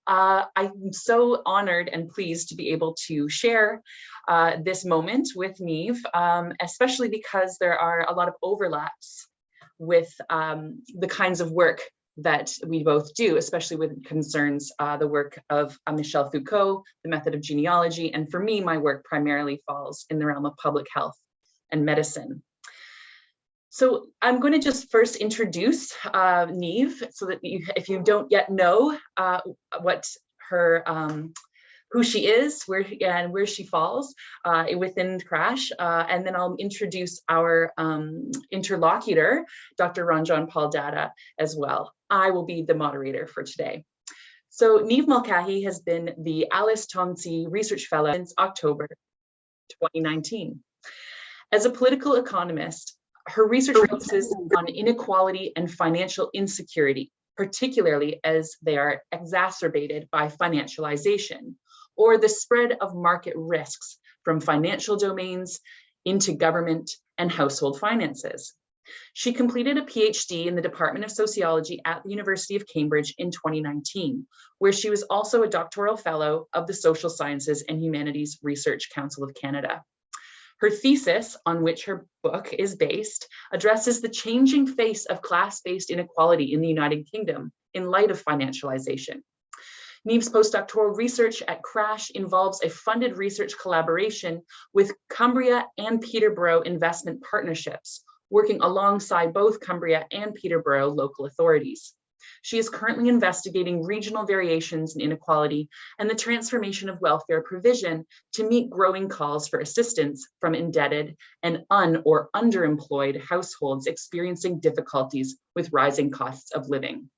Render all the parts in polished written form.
I'm so honored and pleased to be able to share this moment with Neve, especially because there are a lot of overlaps with the kinds of work that we both do, especially when it concerns the work of Michel Foucault, the method of genealogy, and for me, my work primarily falls in the realm of public health and medicine. So I'm going to just first introduce Neve, so that if you don't yet know what her who she is, where she falls within CRASSH, and then I'll introduce our interlocutor, Dr. Ranjan Paul Datta, as well. I will be the moderator for today. So Niamh Mulcahy has been the Alice Tongsi Research Fellow since October 2019. As a political economist, her research focuses on inequality and financial insecurity, particularly as they are exacerbated by financialization, or the spread of market risks from financial domains into government and household finances. She completed a PhD in the Department of Sociology at the University of Cambridge in 2019, where she was also a doctoral fellow of the Social Sciences and Humanities Research Council of Canada. Her thesis, on which her book is based, addresses the changing face of class-based inequality in the United Kingdom in light of financialization. Neve's postdoctoral research at CRASSH involves a funded research collaboration with Cumbria and Peterborough investment partnerships, working alongside both Cumbria and Peterborough local authorities. She is currently investigating regional variations in inequality and the transformation of welfare provision to meet growing calls for assistance from indebted and or underemployed households experiencing difficulties with rising costs of living.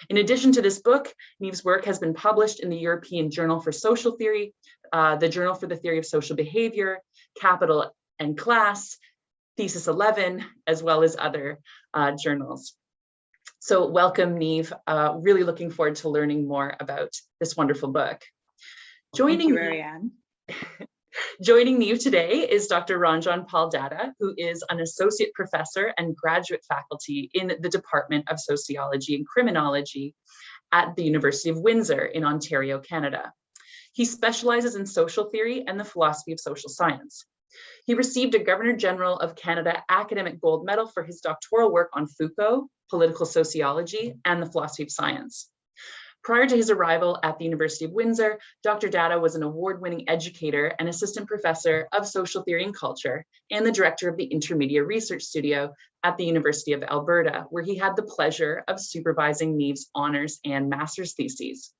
In addition to this book, Neve's work has been published in the European Journal for Social Theory, the Journal for the Theory of Social Behavior, Capital and Class, Thesis 11, as well as other journals. So welcome, Neve. Really looking forward to learning more about this wonderful book. Thank you, Marianne. Joining Neve today is Dr. Ranjan Paul Datta, who is an associate professor and graduate faculty in the Department of Sociology and Criminology at the University of Windsor in Ontario, Canada. He specializes in social theory and the philosophy of social science. He received a Governor General of Canada Academic Gold Medal for his doctoral work on Foucault, political sociology, and the philosophy of science. Prior to his arrival at the University of Windsor, Dr. Datta was an award-winning educator and assistant professor of social theory and culture, and the director of the Intermedia Research Studio at the University of Alberta, where he had the pleasure of supervising Neve's honors and master's theses.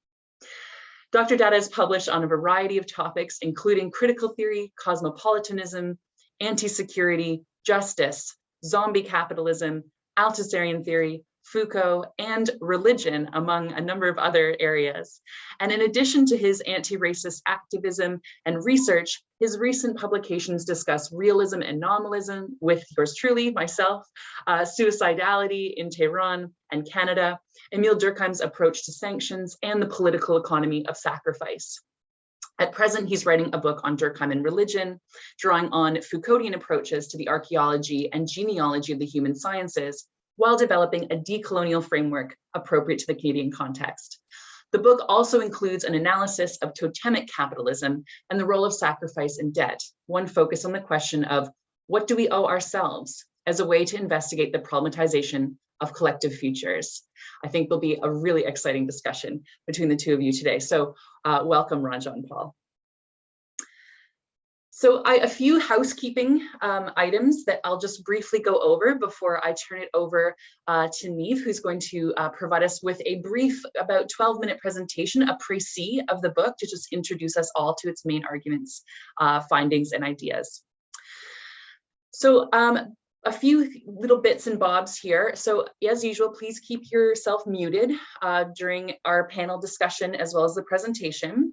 Dr. Datta has published on a variety of topics, including critical theory, cosmopolitanism, anti-security, justice, zombie capitalism, Althusserian theory, Foucault, and religion, among a number of other areas. And in addition to his anti-racist activism and research, his recent publications discuss realism and nominalism with yours truly, myself, suicidality in Tehran and Canada, Emile Durkheim's approach to sanctions, and the political economy of sacrifice. At present, he's writing a book on Durkheim and religion, drawing on Foucauldian approaches to the archaeology and genealogy of the human sciences, while developing a decolonial framework appropriate to the Canadian context. The book also includes an analysis of totemic capitalism and the role of sacrifice and debt, one focus on the question of what do we owe ourselves as a way to investigate the problematization of collective futures. I think there'll be a really exciting discussion between the two of you today. So welcome, Ranjan Paul. So a few housekeeping items that I'll just briefly go over before I turn it over to Neve, who's going to provide us with a brief, about 12-minute presentation, a précis of the book to just introduce us all to its main arguments, findings, and ideas. So a few little bits and bobs here. So as usual, please keep yourself muted during our panel discussion as well as the presentation.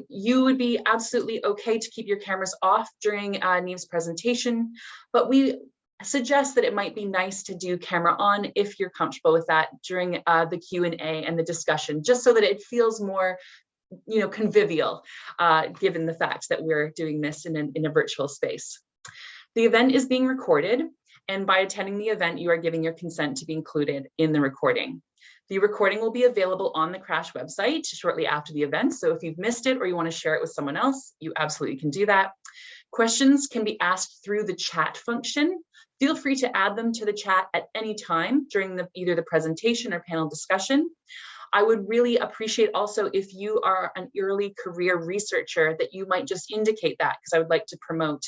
You would be absolutely okay to keep your cameras off during Neve's presentation, but we suggest that it might be nice to do camera on if you're comfortable with that during the Q&A and the discussion, just so that it feels more convivial, given the fact that we're doing this in a virtual space. The event is being recorded, and by attending the event, you are giving your consent to be included in the recording. The recording will be available on the CRASSH website shortly after the event, so if you've missed it or you want to share it with someone else, you absolutely can do that. Questions can be asked through the chat function. Feel free to add them to the chat at any time during either the presentation or panel discussion. I would really appreciate also if you are an early career researcher that you might just indicate that, because I would like to promote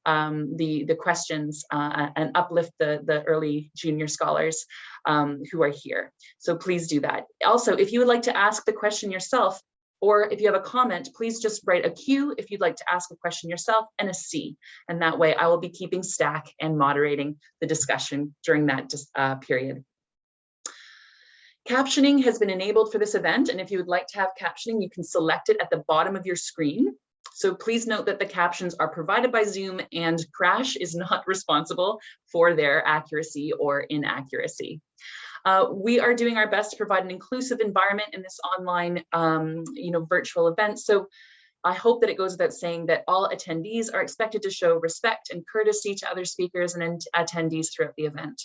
the questions and uplift the early junior scholars who are here. So please do that. Also, if you would like to ask the question yourself, or if you have a comment, please just write a Q if you'd like to ask a question yourself and a C. And that way I will be keeping stack and moderating the discussion during that period. Captioning has been enabled for this event, and if you would like to have captioning, you can select it at the bottom of your screen. So please note that the captions are provided by Zoom, and CRASSH is not responsible for their accuracy or inaccuracy. We are doing our best to provide an inclusive environment in this online, virtual event. So I hope that it goes without saying that all attendees are expected to show respect and courtesy to other speakers and attendees throughout the event.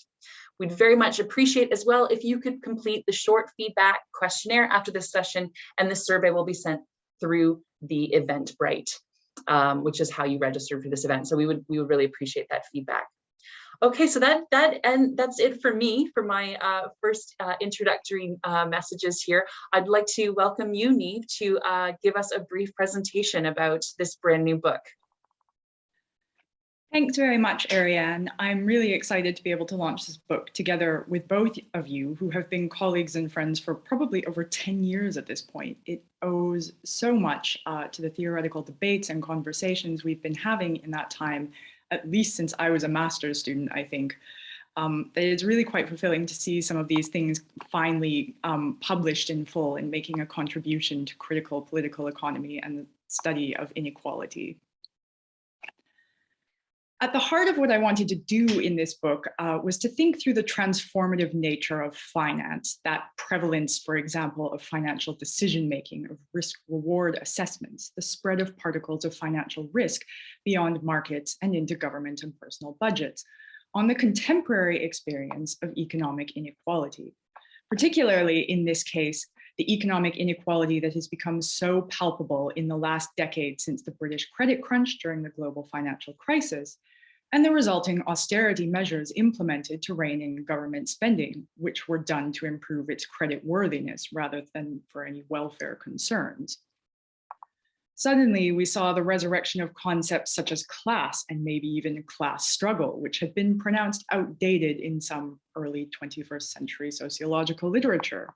We'd very much appreciate as well if you could complete the short feedback questionnaire after this session, and the survey will be sent through the Eventbrite, which is how you registered for this event. So we would really appreciate that feedback. Okay, so that's it for me for my first introductory messages here. I'd like to welcome you, Neve, to give us a brief presentation about this brand new book. Thanks very much, Ariane. I'm really excited to be able to launch this book together with both of you who have been colleagues and friends for probably over 10 years at this point. It owes so much to the theoretical debates and conversations we've been having in that time, at least since I was a master's student, I think. That it's really quite fulfilling to see some of these things finally published in full and making a contribution to critical political economy and the study of inequality. At the heart of what I wanted to do in this book was to think through the transformative nature of finance, that prevalence, for example, of financial decision-making, of risk-reward assessments, the spread of particles of financial risk beyond markets and into government and personal budgets, on the contemporary experience of economic inequality. Particularly in this case, the economic inequality that has become so palpable in the last decade since the British credit crunch during the global financial crisis, and the resulting austerity measures implemented to rein in government spending, which were done to improve its credit worthiness rather than for any welfare concerns. Suddenly, we saw the resurrection of concepts such as class and maybe even class struggle, which had been pronounced outdated in some early 21st century sociological literature.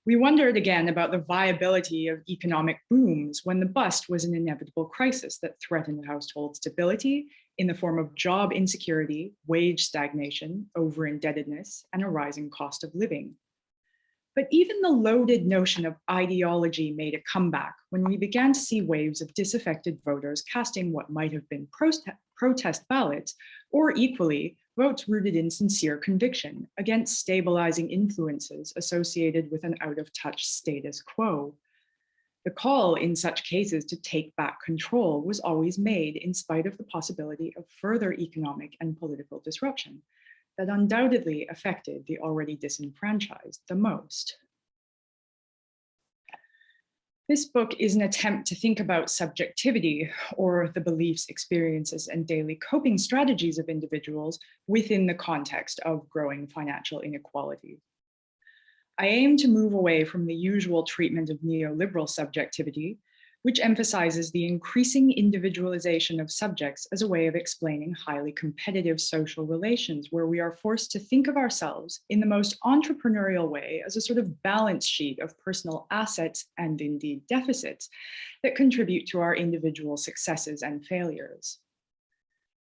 We wondered again about the viability of economic booms when the bust was an inevitable crisis that threatened household stability in the form of job insecurity, wage stagnation, over-indebtedness, and a rising cost of living. But even the loaded notion of ideology made a comeback when we began to see waves of disaffected voters casting what might have been protest ballots, or equally, votes rooted in sincere conviction against stabilizing influences associated with an out-of-touch status quo. The call in such cases to take back control was always made in spite of the possibility of further economic and political disruption that undoubtedly affected the already disenfranchised the most. This book is an attempt to think about subjectivity, or the beliefs, experiences, and daily coping strategies of individuals within the context of growing financial inequality. I aim to move away from the usual treatment of neoliberal subjectivity, which emphasizes the increasing individualization of subjects as a way of explaining highly competitive social relations, where we are forced to think of ourselves in the most entrepreneurial way as a sort of balance sheet of personal assets and indeed deficits that contribute to our individual successes and failures.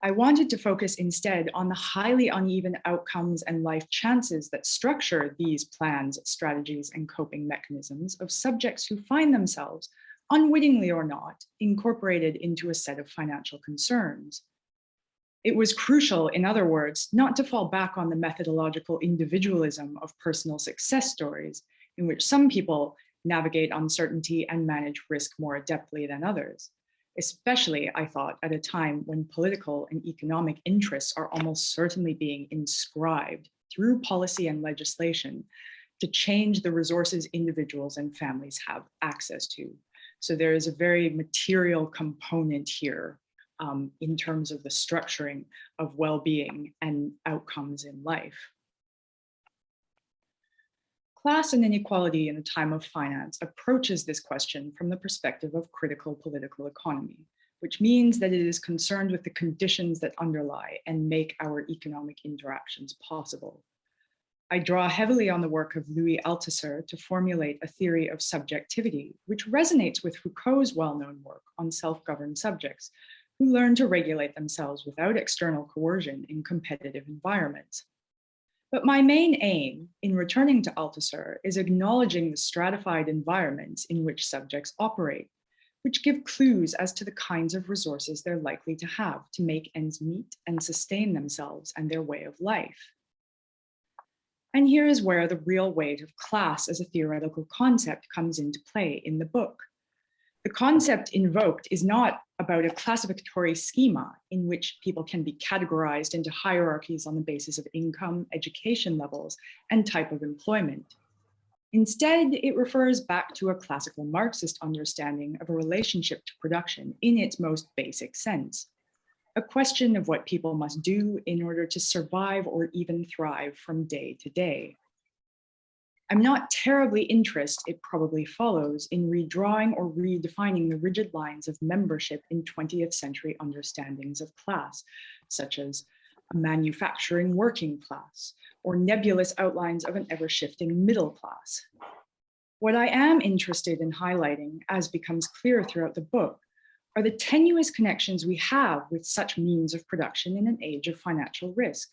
I wanted to focus instead on the highly uneven outcomes and life chances that structure these plans, strategies, and coping mechanisms of subjects who find themselves, unwittingly or not, incorporated into a set of financial concerns. It was crucial, in other words, not to fall back on the methodological individualism of personal success stories, in which some people navigate uncertainty and manage risk more adeptly than others, especially, I thought, at a time when political and economic interests are almost certainly being inscribed through policy and legislation to change the resources individuals and families have access to. So there is a very material component here in terms of the structuring of well-being and outcomes in life. Class and inequality in the time of finance approaches this question from the perspective of critical political economy, which means that it is concerned with the conditions that underlie and make our economic interactions possible. I draw heavily on the work of Louis Althusser to formulate a theory of subjectivity, which resonates with Foucault's well-known work on self-governed subjects, who learn to regulate themselves without external coercion in competitive environments. But my main aim in returning to Althusser is acknowledging the stratified environments in which subjects operate, which give clues as to the kinds of resources they're likely to have to make ends meet and sustain themselves and their way of life. And here is where the real weight of class as a theoretical concept comes into play in the book. The concept invoked is not about a classificatory schema in which people can be categorized into hierarchies on the basis of income, education levels, and type of employment. Instead, it refers back to a classical Marxist understanding of a relationship to production in its most basic sense, a question of what people must do in order to survive or even thrive from day to day. I'm not terribly interested, it probably follows, in redrawing or redefining the rigid lines of membership in 20th century understandings of class, such as a manufacturing working class, or nebulous outlines of an ever-shifting middle class. What I am interested in highlighting, as becomes clear throughout the book, are the tenuous connections we have with such means of production in an age of financial risk,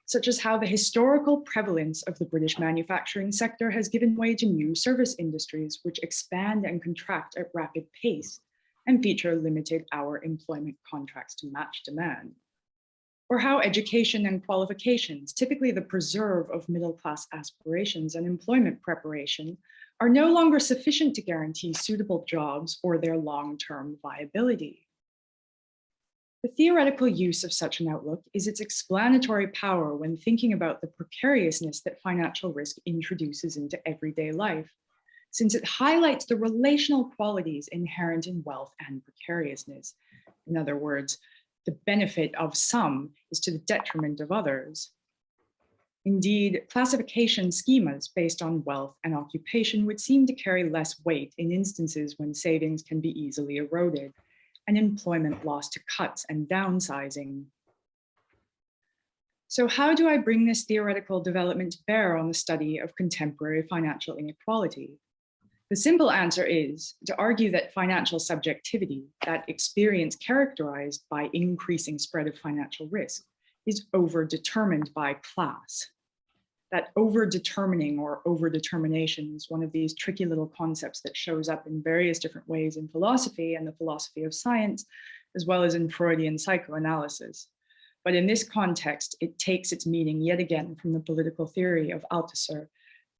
such as how the historical prevalence of the British manufacturing sector has given way to new service industries which expand and contract at rapid pace and feature limited hour employment contracts to match demand. Or how education and qualifications, typically the preserve of middle-class aspirations and employment preparation, are no longer sufficient to guarantee suitable jobs or their long-term viability. The theoretical use of such an outlook is its explanatory power when thinking about the precariousness that financial risk introduces into everyday life, since it highlights the relational qualities inherent in wealth and precariousness. In other words, the benefit of some is to the detriment of others. Indeed, classification schemas based on wealth and occupation would seem to carry less weight in instances when savings can be easily eroded and employment lost to cuts and downsizing. So how do I bring this theoretical development to bear on the study of contemporary financial inequality? The simple answer is to argue that financial subjectivity, that experience characterized by increasing spread of financial risk, is overdetermined by class. That overdetermining or overdetermination is one of these tricky little concepts that shows up in various different ways in philosophy and the philosophy of science, as well as in Freudian psychoanalysis. But in this context, it takes its meaning yet again from the political theory of Althusser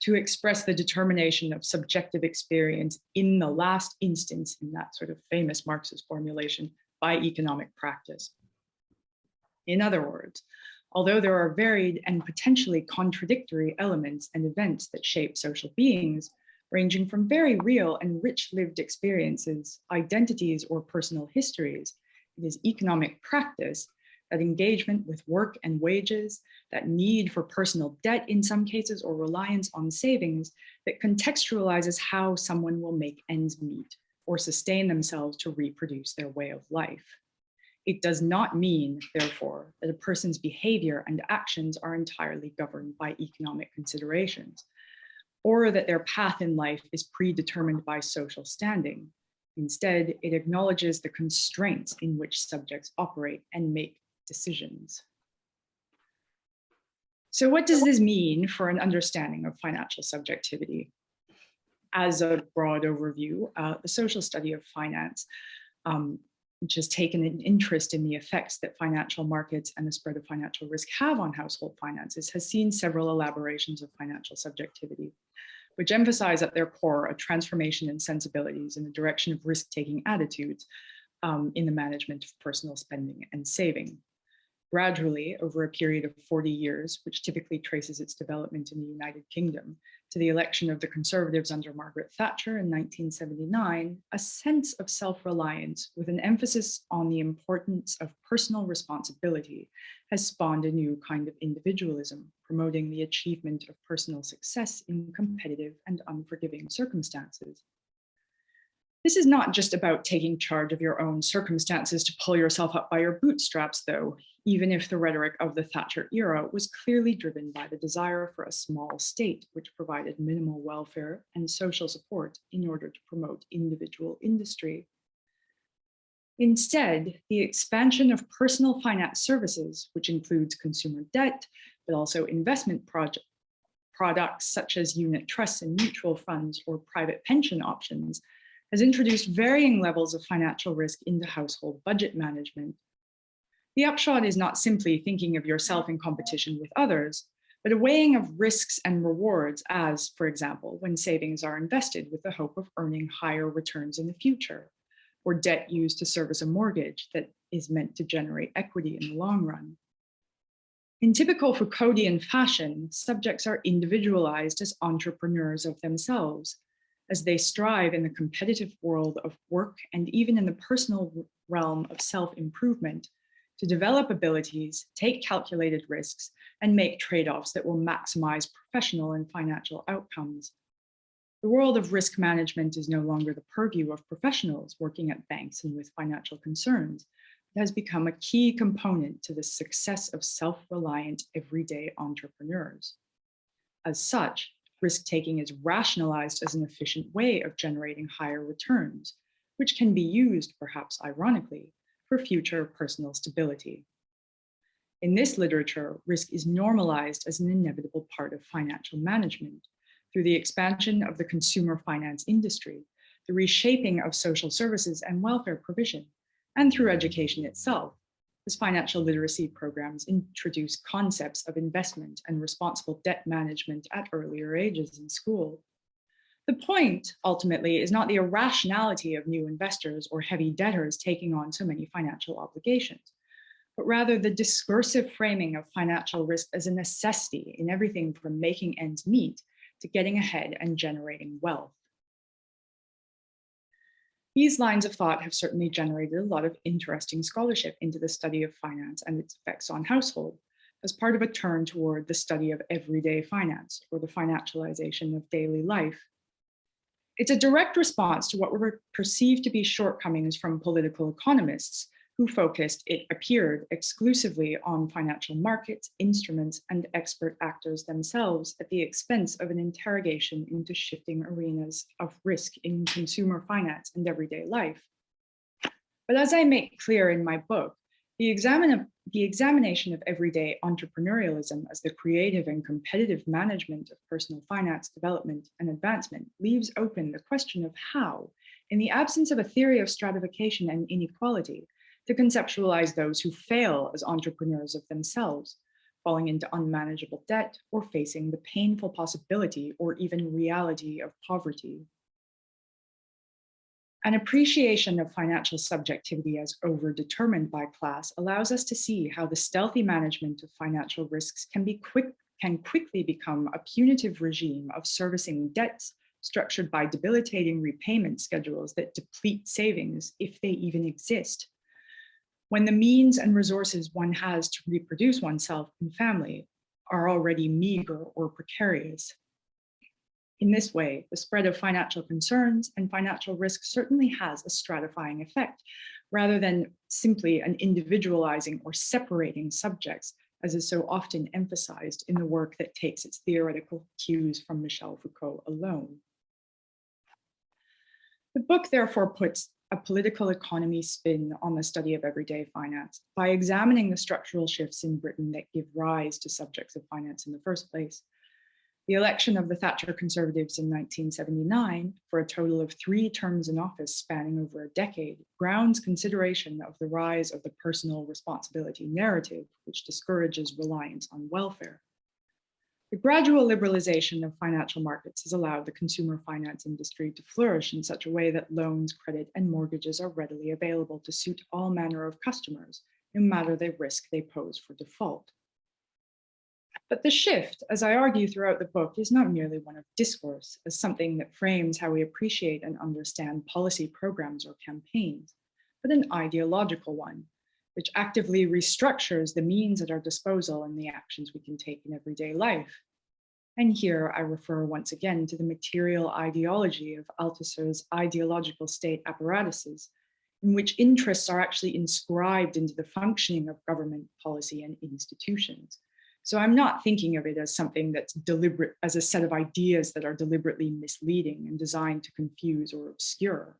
to express the determination of subjective experience in the last instance, in that sort of famous Marxist formulation, by economic practice. In other words, although there are varied and potentially contradictory elements and events that shape social beings, ranging from very real and rich lived experiences, identities, or personal histories, it is economic practice, that engagement with work and wages, that need for personal debt in some cases, or reliance on savings, that contextualizes how someone will make ends meet or sustain themselves to reproduce their way of life. It does not mean, therefore, that a person's behavior and actions are entirely governed by economic considerations, or that their path in life is predetermined by social standing. Instead, it acknowledges the constraints in which subjects operate and make decisions. So what does this mean for an understanding of financial subjectivity? As a broad overview, the social study of finance, which has taken an interest in the effects that financial markets and the spread of financial risk have on household finances, has seen several elaborations of financial subjectivity, which emphasize at their core a transformation in sensibilities in the direction of risk-taking attitudes, in the management of personal spending and saving. Gradually, over a period of 40 years, which typically traces its development in the United Kingdom, to the election of the Conservatives under Margaret Thatcher in 1979, a sense of self-reliance with an emphasis on the importance of personal responsibility has spawned a new kind of individualism, promoting the achievement of personal success in competitive and unforgiving circumstances. This is not just about taking charge of your own circumstances to pull yourself up by your bootstraps, though, even if the rhetoric of the Thatcher era was clearly driven by the desire for a small state which provided minimal welfare and social support in order to promote individual industry. Instead, the expansion of personal finance services, which includes consumer debt, but also investment products such as unit trusts and mutual funds or private pension options, has introduced varying levels of financial risk into household budget management. The upshot is not simply thinking of yourself in competition with others, but a weighing of risks and rewards as, for example, when savings are invested with the hope of earning higher returns in the future, or debt used to service a mortgage that is meant to generate equity in the long run. In typical Foucauldian fashion, subjects are individualized as entrepreneurs of themselves, as they strive in the competitive world of work and even in the personal realm of self-improvement to develop abilities, take calculated risks, and make trade-offs that will maximize professional and financial outcomes. The world of risk management is no longer the purview of professionals working at banks and with financial concerns. It has become a key component to the success of self-reliant everyday entrepreneurs. As such, risk-taking is rationalized as an efficient way of generating higher returns, which can be used, perhaps ironically, for future personal stability. In this literature, risk is normalized as an inevitable part of financial management through the expansion of the consumer finance industry, the reshaping of social services and welfare provision, and through education itself, as financial literacy programs introduce concepts of investment and responsible debt management at earlier ages in school. The point, ultimately, is not the irrationality of new investors or heavy debtors taking on so many financial obligations, but rather the discursive framing of financial risk as a necessity in everything from making ends meet to getting ahead and generating wealth. These lines of thought have certainly generated a lot of interesting scholarship into the study of finance and its effects on household, as part of a turn toward the study of everyday finance, or the financialization of daily life. It's a direct response to what were perceived to be shortcomings from political economists who focused, it appeared, exclusively on financial markets, instruments, and expert actors themselves at the expense of an interrogation into shifting arenas of risk in consumer finance and everyday life. But as I make clear in my book, the examination of everyday entrepreneurialism as the creative and competitive management of personal finance development and advancement leaves open the question of how, in the absence of a theory of stratification and inequality, to conceptualize those who fail as entrepreneurs of themselves, falling into unmanageable debt or facing the painful possibility or even reality of poverty. An appreciation of financial subjectivity as overdetermined by class allows us to see how the stealthy management of financial risks can quickly become a punitive regime of servicing debts structured by debilitating repayment schedules that deplete savings, if they even exist, when the means and resources one has to reproduce oneself and family are already meager or precarious. In this way, the spread of financial concerns and financial risk certainly has a stratifying effect, rather than simply an individualizing or separating subjects, as is so often emphasized in the work that takes its theoretical cues from Michel Foucault alone. The book therefore puts a political economy spin on the study of everyday finance by examining the structural shifts in Britain that give rise to subjects of finance in the first place. The election of the Thatcher Conservatives in 1979, for a total of 3 terms in office spanning over a decade, grounds consideration of the rise of the personal responsibility narrative, which discourages reliance on welfare. The gradual liberalization of financial markets has allowed the consumer finance industry to flourish in such a way that loans, credit, and mortgages are readily available to suit all manner of customers, no matter the risk they pose for default. But the shift, as I argue throughout the book, is not merely one of discourse, as something that frames how we appreciate and understand policy programs or campaigns, but an ideological one, which actively restructures the means at our disposal and the actions we can take in everyday life. And here I refer once again to the material ideology of Althusser's ideological state apparatuses, in which interests are actually inscribed into the functioning of government, policy, and institutions. So I'm not thinking of it as something that's deliberate, as a set of ideas that are deliberately misleading and designed to confuse or obscure.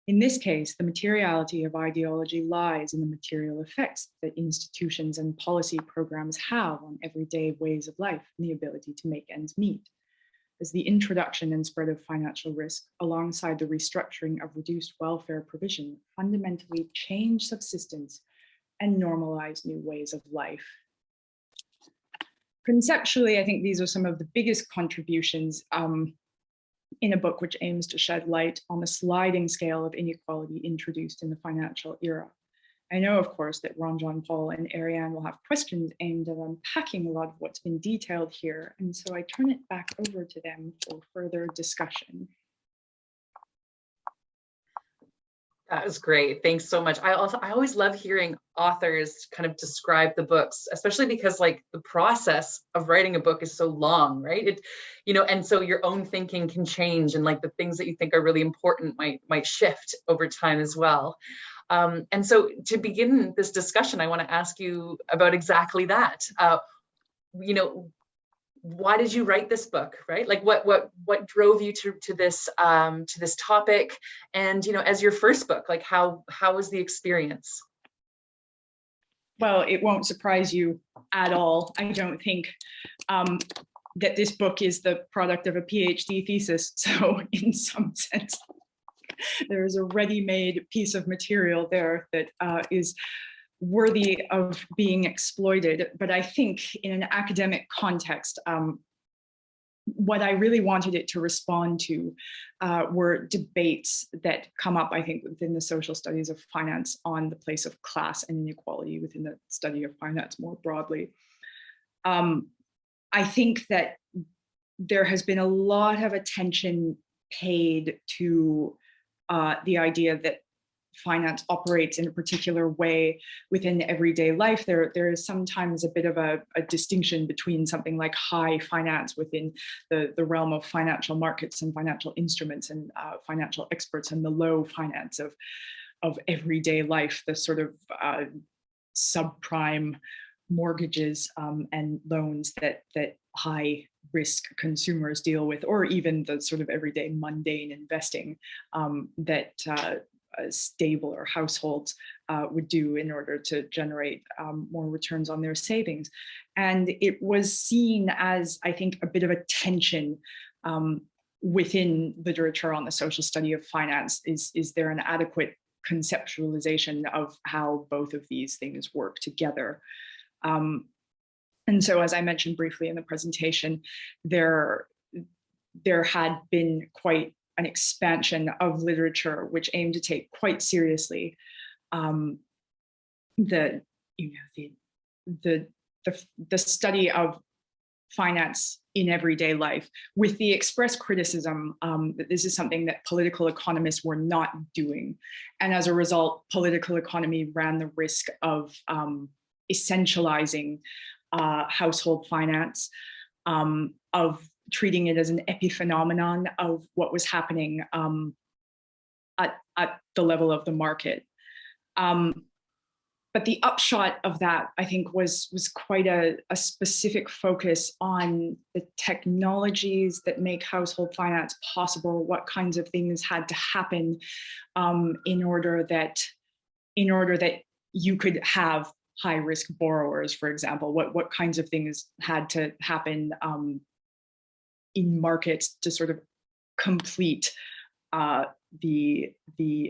In this case, the materiality of ideology lies in the material effects that institutions and policy programs have on everyday ways of life and the ability to make ends meet, as the introduction and spread of financial risk alongside the restructuring of reduced welfare provision fundamentally change subsistence and normalize new ways of life. Conceptually, I think these are some of the biggest contributions in a book which aims to shed light on the sliding scale of inequality introduced in the financial era. I know, of course, that Ron, John Paul, and Ariane will have questions aimed at unpacking a lot of what's been detailed here, and so I turn it back over to them for further discussion. That was great. Thanks so much. I always love hearing authors kind of describe the books, especially because like the process of writing a book is so long, right? And so your own thinking can change, and like the things that you think are really important might shift over time as well. And so to begin this discussion, I want to ask you about exactly that. Why did you write this book, right? Like what drove you to this topic? And as your first book, like how was the experience? Well, it won't surprise you at all, I don't think, that this book is the product of a PhD thesis. So in some sense, there is a ready-made piece of material there that is worthy of being exploited. But I think in an academic context, what I really wanted it to respond to were debates that come up, I think, within the social studies of finance on the place of class and inequality within the study of finance more broadly. I think that there has been a lot of attention paid to the idea that finance operates in a particular way within everyday life. There is sometimes a bit of a distinction between something like high finance within the realm of financial markets and financial instruments and financial experts, and the low finance of everyday life, the sort of subprime mortgages and loans that high risk consumers deal with, or even the sort of everyday mundane investing that stable households would do in order to generate more returns on their savings. And it was seen as, I think, a bit of a tension within literature on the social study of finance. Is there an adequate conceptualization of how both of these things work together? And so, as I mentioned briefly in the presentation, there had been quite an expansion of literature which aimed to take quite seriously the study of finance in everyday life, with the express criticism that this is something that political economists were not doing. And as a result, political economy ran the risk of essentializing household finance, of treating it as an epiphenomenon of what was happening at the level of the market. But the upshot of that, I think, was quite a specific focus on the technologies that make household finance possible, what kinds of things had to happen in order that you could have high-risk borrowers, for example. What kinds of things had to happen in markets to sort of complete the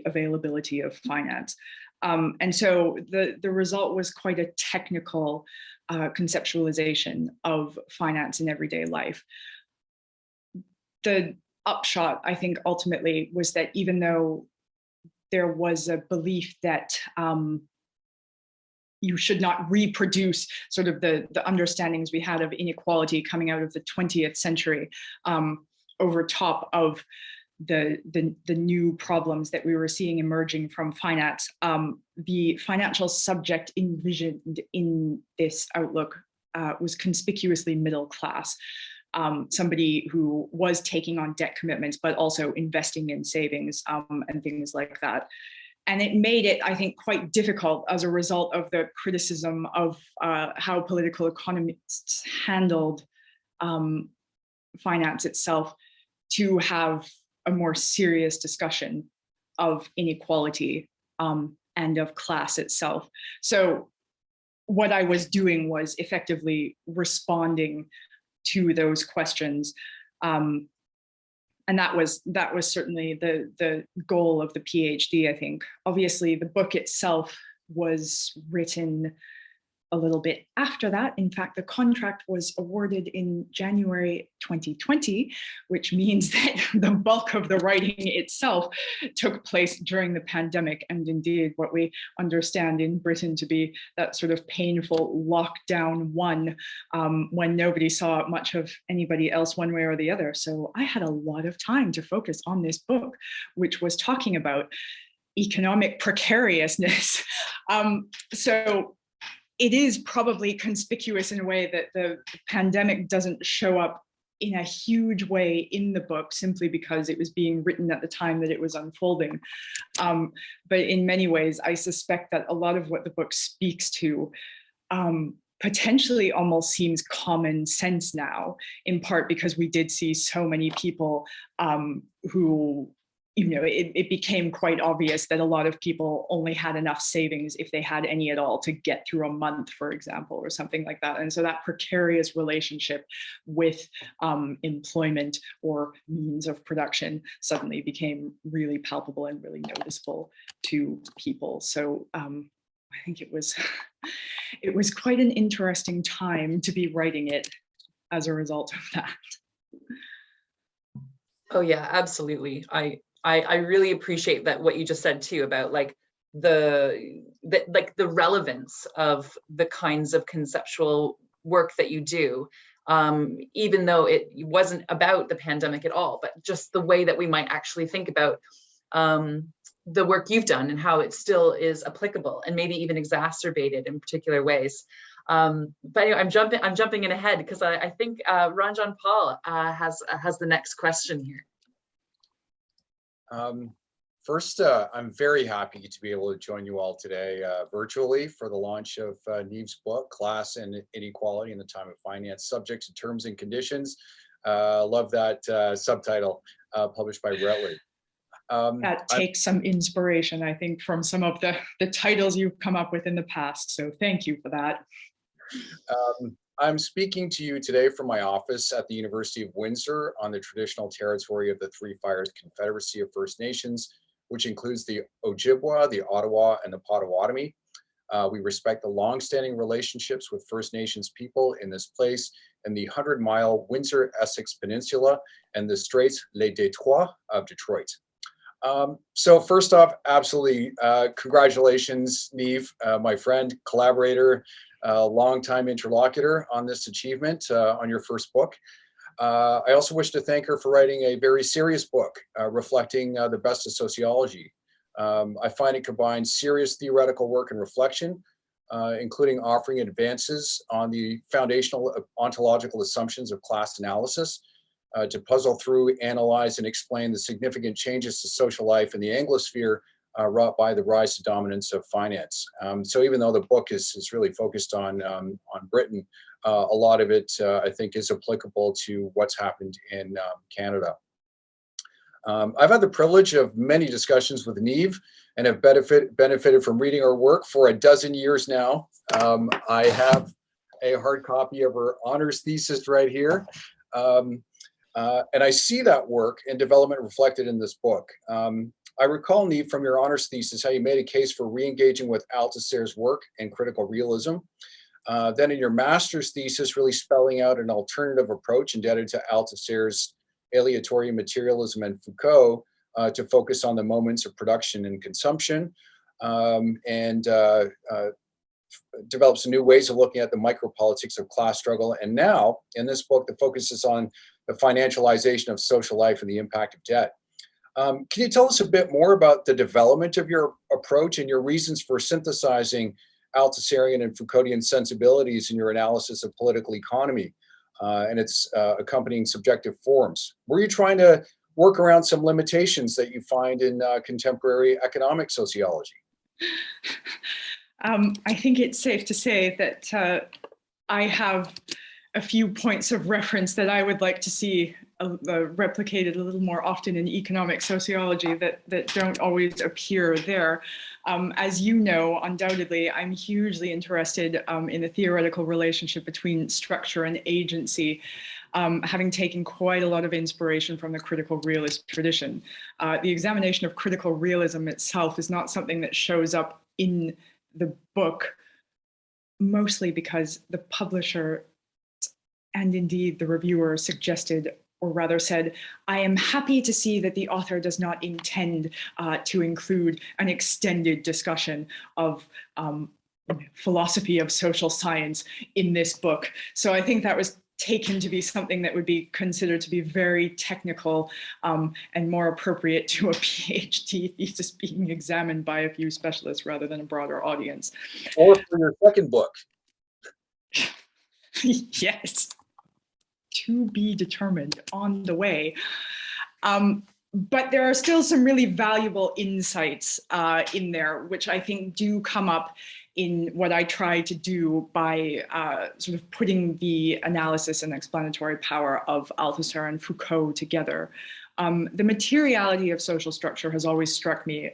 availability of finance. And so the result was quite a technical conceptualization of finance in everyday life. The upshot, I think, ultimately was that even though there was a belief that you should not reproduce sort of the understandings we had of inequality coming out of the 20th century over top of the new problems that we were seeing emerging from finance. The financial subject envisioned in this outlook was conspicuously middle class. Somebody who was taking on debt commitments, but also investing in savings and things like that. And it made it, I think, quite difficult as a result of the criticism of how political economists handled finance itself to have a more serious discussion of inequality and of class itself. So what I was doing was effectively responding to those questions. And that was certainly the goal of the PhD, I think. Obviously, the book itself was written a little bit after that. In fact, the contract was awarded in January 2020, which means that the bulk of the writing itself took place during the pandemic, and indeed what we understand in Britain to be that sort of painful lockdown one, when nobody saw much of anybody else one way or the other. So I had a lot of time to focus on this book, which was talking about economic precariousness. So it is probably conspicuous in a way that the pandemic doesn't show up in a huge way in the book, simply because it was being written at the time that it was unfolding. But in many ways, I suspect that a lot of what the book speaks to potentially almost seems common sense now, in part because we did see so many people who, it became quite obvious that a lot of people only had enough savings, if they had any at all, to get through a month, for example, or something like that. And so that precarious relationship with employment or means of production suddenly became really palpable and really noticeable to people. So I think it was quite an interesting time to be writing it as a result of that. Oh yeah, absolutely. I really appreciate that, what you just said too, about like the relevance of the kinds of conceptual work that you do, even though it wasn't about the pandemic at all, but just the way that we might actually think about the work you've done and how it still is applicable and maybe even exacerbated in particular ways. But anyway, I'm jumping in ahead because I think Ranjan Paul has the next question here. First, I'm very happy to be able to join you all today virtually for the launch of Neve's book, Class and Inequality in the Time of Finance, Subjects and Terms and Conditions. Love that subtitle, published by Routledge. That takes some inspiration, I think, from some of the titles you've come up with in the past. So thank you for that. I'm speaking to you today from my office at the University of Windsor on the traditional territory of the Three Fires Confederacy of First Nations, which includes the Ojibwa, the Ottawa, and the Potawatomi. We respect the longstanding relationships with First Nations people in this place and the 100-mile Windsor-Essex Peninsula and the Straits Les Détroits of Detroit. So first off, absolutely, congratulations, Neve, my friend, collaborator, longtime interlocutor on this achievement on your first book. I also wish to thank her for writing a very serious book reflecting the best of sociology. I find it combines serious theoretical work and reflection, including offering advances on the foundational ontological assumptions of class analysis to puzzle through, analyze, and explain the significant changes to social life in the Anglosphere wrought by the rise to dominance of finance. So even though the book is really focused on Britain, a lot of it, I think, is applicable to what's happened in Canada. I've had the privilege of many discussions with Neve and have benefited from reading her work for 12 years now. I have a hard copy of her honors thesis right here. And I see that work and development reflected in this book. I recall, Neve, from your honors thesis, how you made a case for re-engaging with Althusser's work and critical realism. Then in your master's thesis, really spelling out an alternative approach indebted to Althusser's aleatory materialism and Foucault to focus on the moments of production and consumption, and develops new ways of looking at the micropolitics of class struggle. And now, in this book, the focus is on the financialization of social life and the impact of debt. Can you tell us a bit more about the development of your approach and your reasons for synthesizing Althusserian and Foucauldian sensibilities in your analysis of political economy and its accompanying subjective forms? Were you trying to work around some limitations that you find in contemporary economic sociology? I think it's safe to say that I have a few points of reference that I would like to see replicated a little more often in economic sociology that don't always appear there. As you know, undoubtedly, I'm hugely interested in the theoretical relationship between structure and agency, having taken quite a lot of inspiration from the critical realist tradition. The examination of critical realism itself is not something that shows up in the book, mostly because the publisher and indeed the reviewer suggested, or rather said, I am happy to see that the author does not intend to include an extended discussion of philosophy of social science in this book. So I think that was taken to be something that would be considered to be very technical and more appropriate to a PhD thesis being examined by a few specialists rather than a broader audience. Or for your second book. Yes, to be determined, on the way. But there are still some really valuable insights in there, which I think do come up in what I try to do by sort of putting the analysis and explanatory power of Althusser and Foucault together. The materiality of social structure has always struck me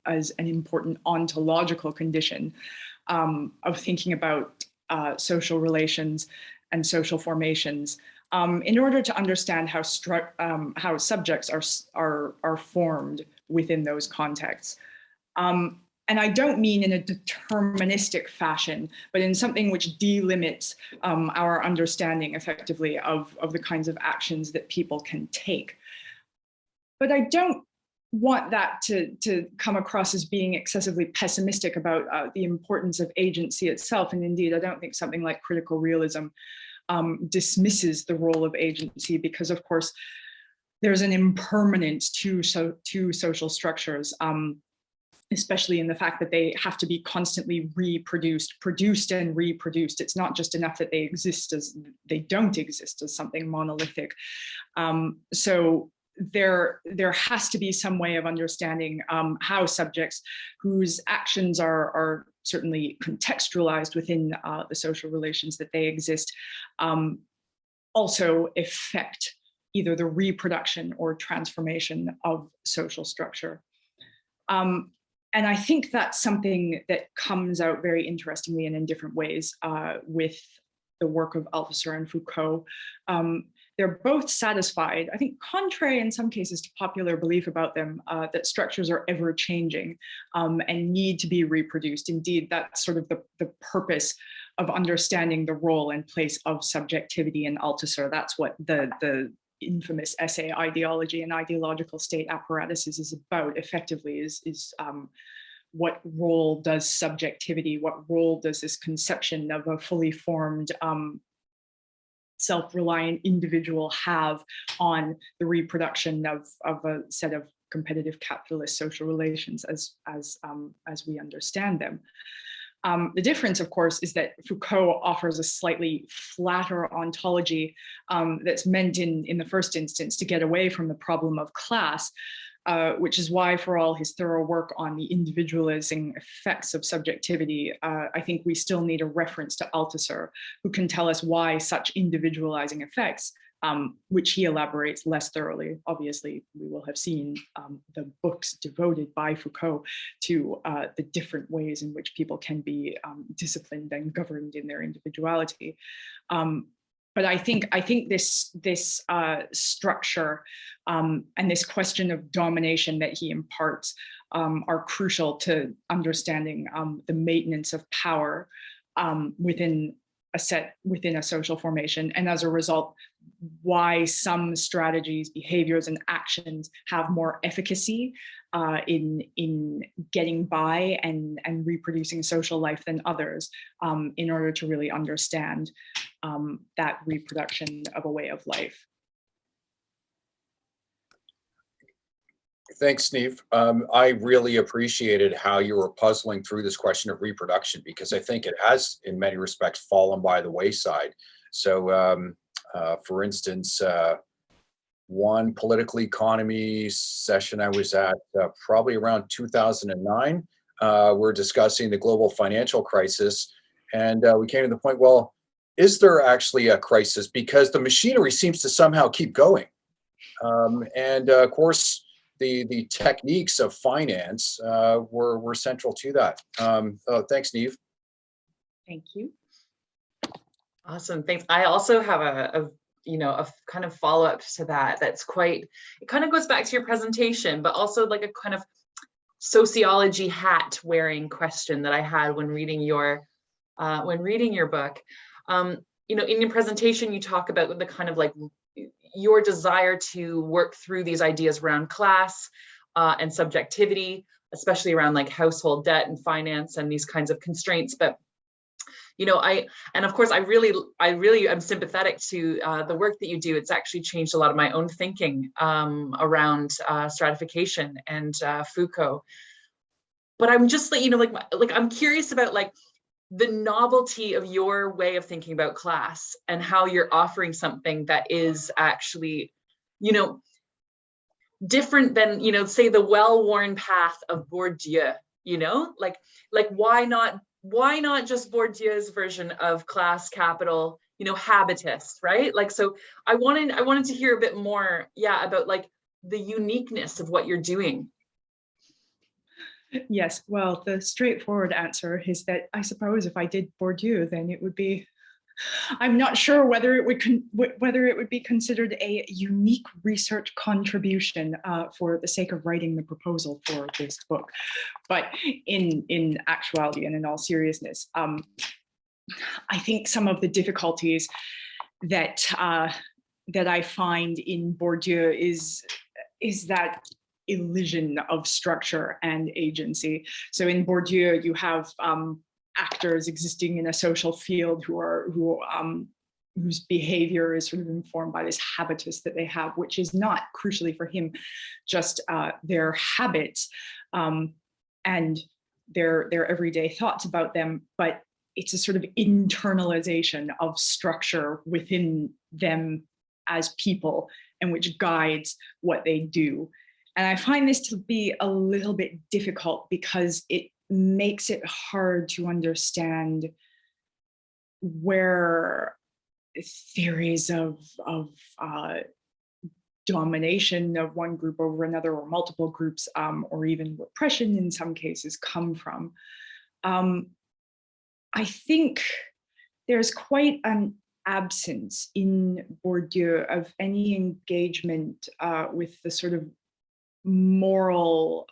as an important ontological condition of thinking about social relations and social formations in order to understand how subjects are formed within those contexts. And I don't mean in a deterministic fashion, but in something which delimits our understanding effectively of the kinds of actions that people can take. But I don't want that to come across as being excessively pessimistic about the importance of agency itself. And indeed, I don't think something like critical realism dismisses the role of agency, because of course, there's an impermanence to social structures, especially in the fact that they have to be constantly produced and reproduced. It's not just enough that they don't exist as something monolithic. So there has to be some way of understanding how subjects whose actions are certainly contextualized within the social relations that they exist also affect either the reproduction or transformation of social structure. And I think that's something that comes out very interestingly and in different ways with the work of Althusser and Foucault. They're both satisfied, I think contrary in some cases to popular belief about them, that structures are ever changing and need to be reproduced. Indeed, that's sort of the purpose of understanding the role and place of subjectivity in Althusser. That's what the infamous essay Ideology and Ideological State Apparatuses is about, effectively, is what role does subjectivity, what role does this conception of a fully formed self-reliant individual have on the reproduction of a set of competitive capitalist social relations as we understand them. The difference, of course, is that Foucault offers a slightly flatter ontology that's meant in the first instance to get away from the problem of class, which is why, for all his thorough work on the individualizing effects of subjectivity, I think we still need a reference to Althusser, who can tell us why such individualizing effects, which he elaborates less thoroughly. Obviously, we will have seen the books devoted by Foucault to the different ways in which people can be disciplined and governed in their individuality. but I think this structure and this question of domination that he imparts are crucial to understanding the maintenance of power within a social formation, and as a result, why some strategies, behaviors, and actions have more efficacy in getting by and reproducing social life than others, in order to really understand that reproduction of a way of life. Thanks, Neve. I really appreciated how you were puzzling through this question of reproduction, because I think it has, in many respects, fallen by the wayside. So, for instance, one political economy session I was at, probably around 2009, we're discussing the global financial crisis, and we came to the point, well, is there actually a crisis? Because the machinery seems to somehow keep going. And of course, the techniques of finance were central to that. Thanks, Neve. Thank you. Awesome, thanks. I also have a kind of follow-up to that. That's quite, it kind of goes back to your presentation, but also like a kind of sociology hat wearing question that I had when reading your book. In your presentation, you talk about the kind of like your desire to work through these ideas around class and subjectivity, especially around like household debt and finance and these kinds of constraints. But of course, I really am sympathetic to the work that you do. It's actually changed a lot of my own thinking around stratification and Foucault. But I'm just I'm curious about like the novelty of your way of thinking about class and how you're offering something that is actually, different than, say the well-worn path of Bourdieu, like why not just Bourdieu's version of class capital, habitus, right? Like, so I wanted to hear a bit more, about like the uniqueness of what you're doing. Yes, well, the straightforward answer is that I suppose if I did Bourdieu, then it would be, I'm not sure whether it would be considered a unique research contribution for the sake of writing the proposal for this book. But in actuality and in all seriousness, I think some of the difficulties that I find in Bourdieu is that illusion of structure and agency. So in Bourdieu, you have actors existing in a social field whose behavior is sort of informed by this habitus that they have, which is not, crucially for him, just their habits and their everyday thoughts about them, but it's a sort of internalization of structure within them as people, and which guides what they do. And I find this to be a little bit difficult because it makes it hard to understand where theories of domination of one group over another, or multiple groups, or even repression in some cases, come from. I think there's quite an absence in Bourdieu of any engagement with the sort of moral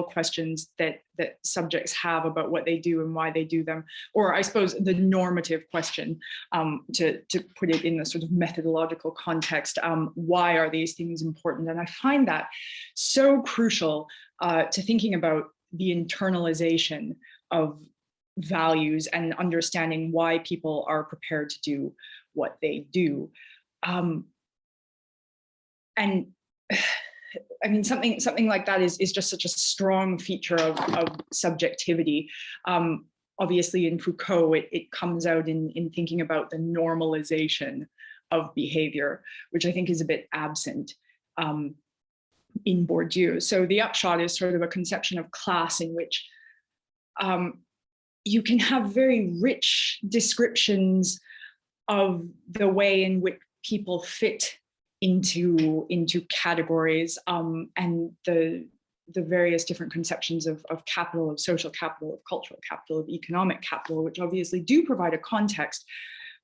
questions that subjects have about what they do and why they do them, or I suppose the normative question, to put it in a sort of methodological context, why are these things important? And I find that so crucial to thinking about the internalization of values and understanding why people are prepared to do what they do. And I mean, something like that is just such a strong feature of subjectivity. Obviously, in Foucault, it comes out in thinking about the normalization of behavior, which I think is a bit absent in Bourdieu. So the upshot is sort of a conception of class in which you can have very rich descriptions of the way in which people fit into categories, and the various different conceptions of capital, of social capital, of cultural capital, of economic capital, which obviously do provide a context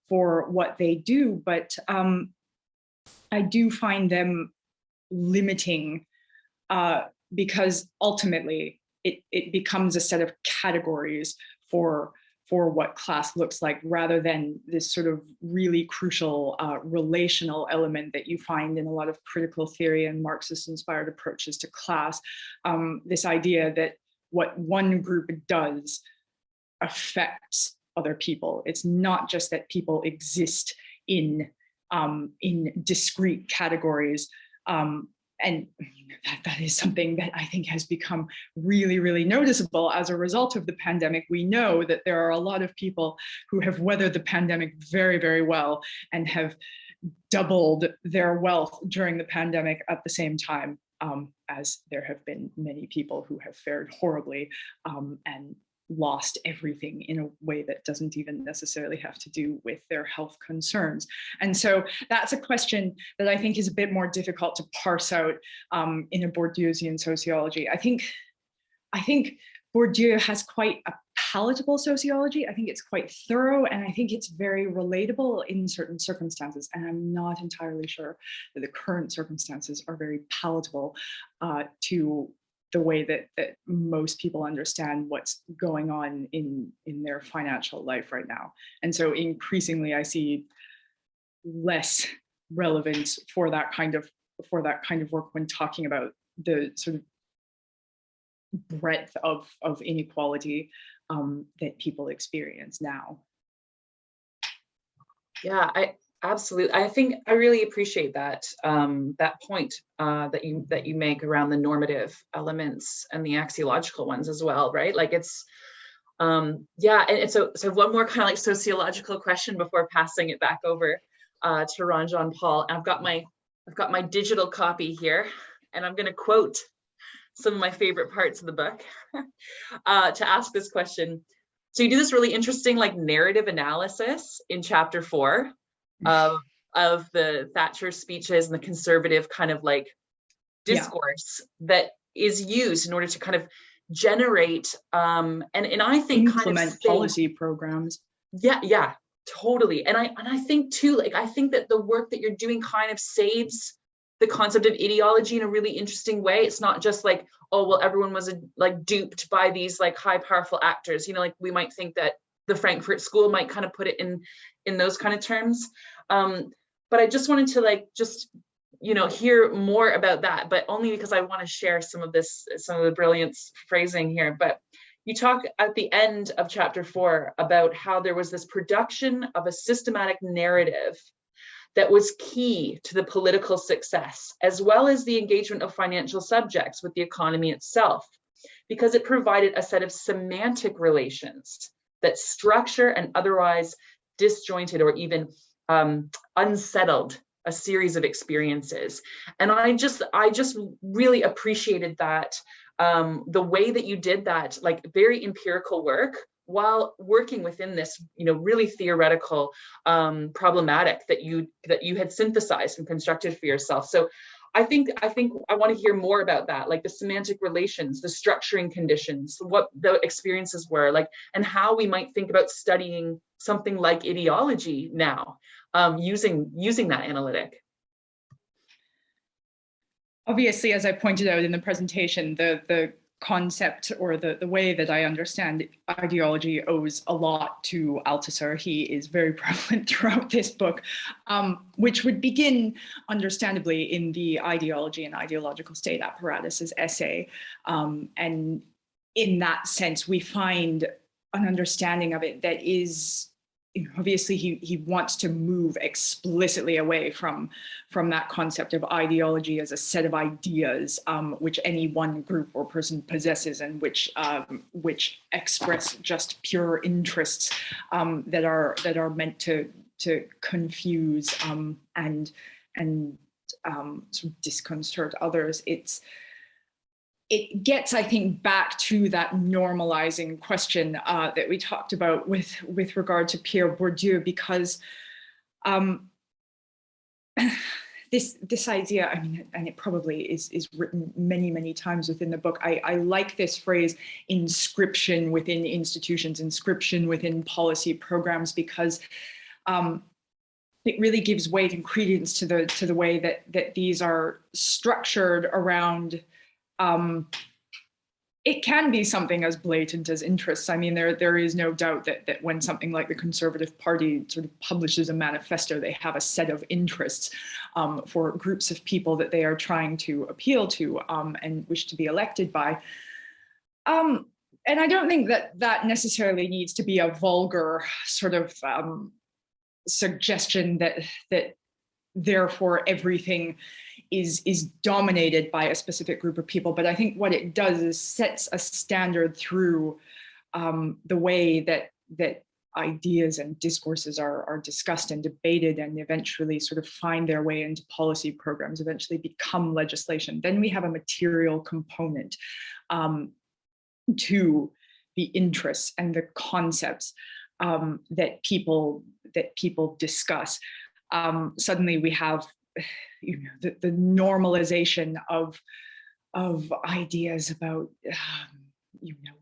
for what they do, but I do find them limiting because ultimately it becomes a set of categories for what class looks like, rather than this sort of really crucial relational element that you find in a lot of critical theory and Marxist-inspired approaches to class. This idea that what one group does affects other people. It's not just that people exist in discrete categories. And that is something that I think has become really, really noticeable as a result of the pandemic. We know that there are a lot of people who have weathered the pandemic very, very well and have doubled their wealth during the pandemic at the same time, as there have been many people who have fared horribly and lost everything in a way that doesn't even necessarily have to do with their health concerns. And so that's a question that I think is a bit more difficult to parse out in a Bourdieusian sociology. I think Bourdieu has quite a palatable sociology. I think it's quite thorough, and I think it's very relatable in certain circumstances. And I'm not entirely sure that the current circumstances are very palatable to the way that most people understand what's going on in their financial life right now. And so increasingly I see less relevance for that kind of work when talking about the sort of breadth of inequality that people experience now. Yeah, absolutely. I think I really appreciate that that point that you make around the normative elements and the axiological ones as well, right? Like it's yeah, and so one more kind of like sociological question before passing it back over to Ron Jean Paul. And I've got my digital copy here, and I'm going to quote some of my favorite parts of the book to ask this question. So you do this really interesting like narrative analysis in chapter 4 of the Thatcher speeches and the conservative kind of like discourse that is used in order to kind of generate and I think implement kind of policy programs. Yeah, totally. And I think too, like I think that the work that you're doing kind of saves the concept of ideology in a really interesting way. It's not just like, oh well, everyone was like duped by these like high powerful actors, you know, like we might think that the Frankfurt School might kind of put it in those kind of terms. But I just wanted to like just, you know, hear more about that, but only because I want to share some of the brilliant phrasing here. But you talk at the end of chapter 4 about how there was this production of a systematic narrative that was key to the political success, as well as the engagement of financial subjects with the economy itself, because it provided a set of semantic relations that structure and otherwise disjointed or even unsettled a series of experiences. And I just really appreciated that, the way that you did that, like very empirical work, while working within this, you know, really theoretical problematic that you had synthesized and constructed for yourself. So I think I want to hear more about that, like the semantic relations, the structuring conditions, what the experiences were like, and how we might think about studying something like ideology now, using that analytic. Obviously, as I pointed out in the presentation, the concept or the way that I understand ideology owes a lot to Althusser. He is very prevalent throughout this book, which would begin, understandably, in the Ideology and Ideological State Apparatus' essay. And in that sense, we find an understanding of it that is, obviously, he wants to move explicitly away from that concept of ideology as a set of ideas which any one group or person possesses, and which express just pure interests that are meant to confuse and sort of disconcert others. It gets, I think, back to that normalizing question that we talked about with regard to Pierre Bourdieu, because this idea, I mean, and it probably is written many, many times within the book. I like this phrase, inscription within institutions, inscription within policy programs, because it really gives weight and credence to the way that these are structured around. It can be something as blatant as interests. I mean, there is no doubt that when something like the Conservative Party sort of publishes a manifesto, they have a set of interests for groups of people that they are trying to appeal to and wish to be elected by. And I don't think that necessarily needs to be a vulgar sort of suggestion that therefore everything is dominated by a specific group of people. But I think what it does is sets a standard through the way that ideas and discourses are discussed and debated and eventually sort of find their way into policy programs, eventually become legislation. Then we have a material component to the interests and the concepts that people discuss. Suddenly we have, the normalization of ideas about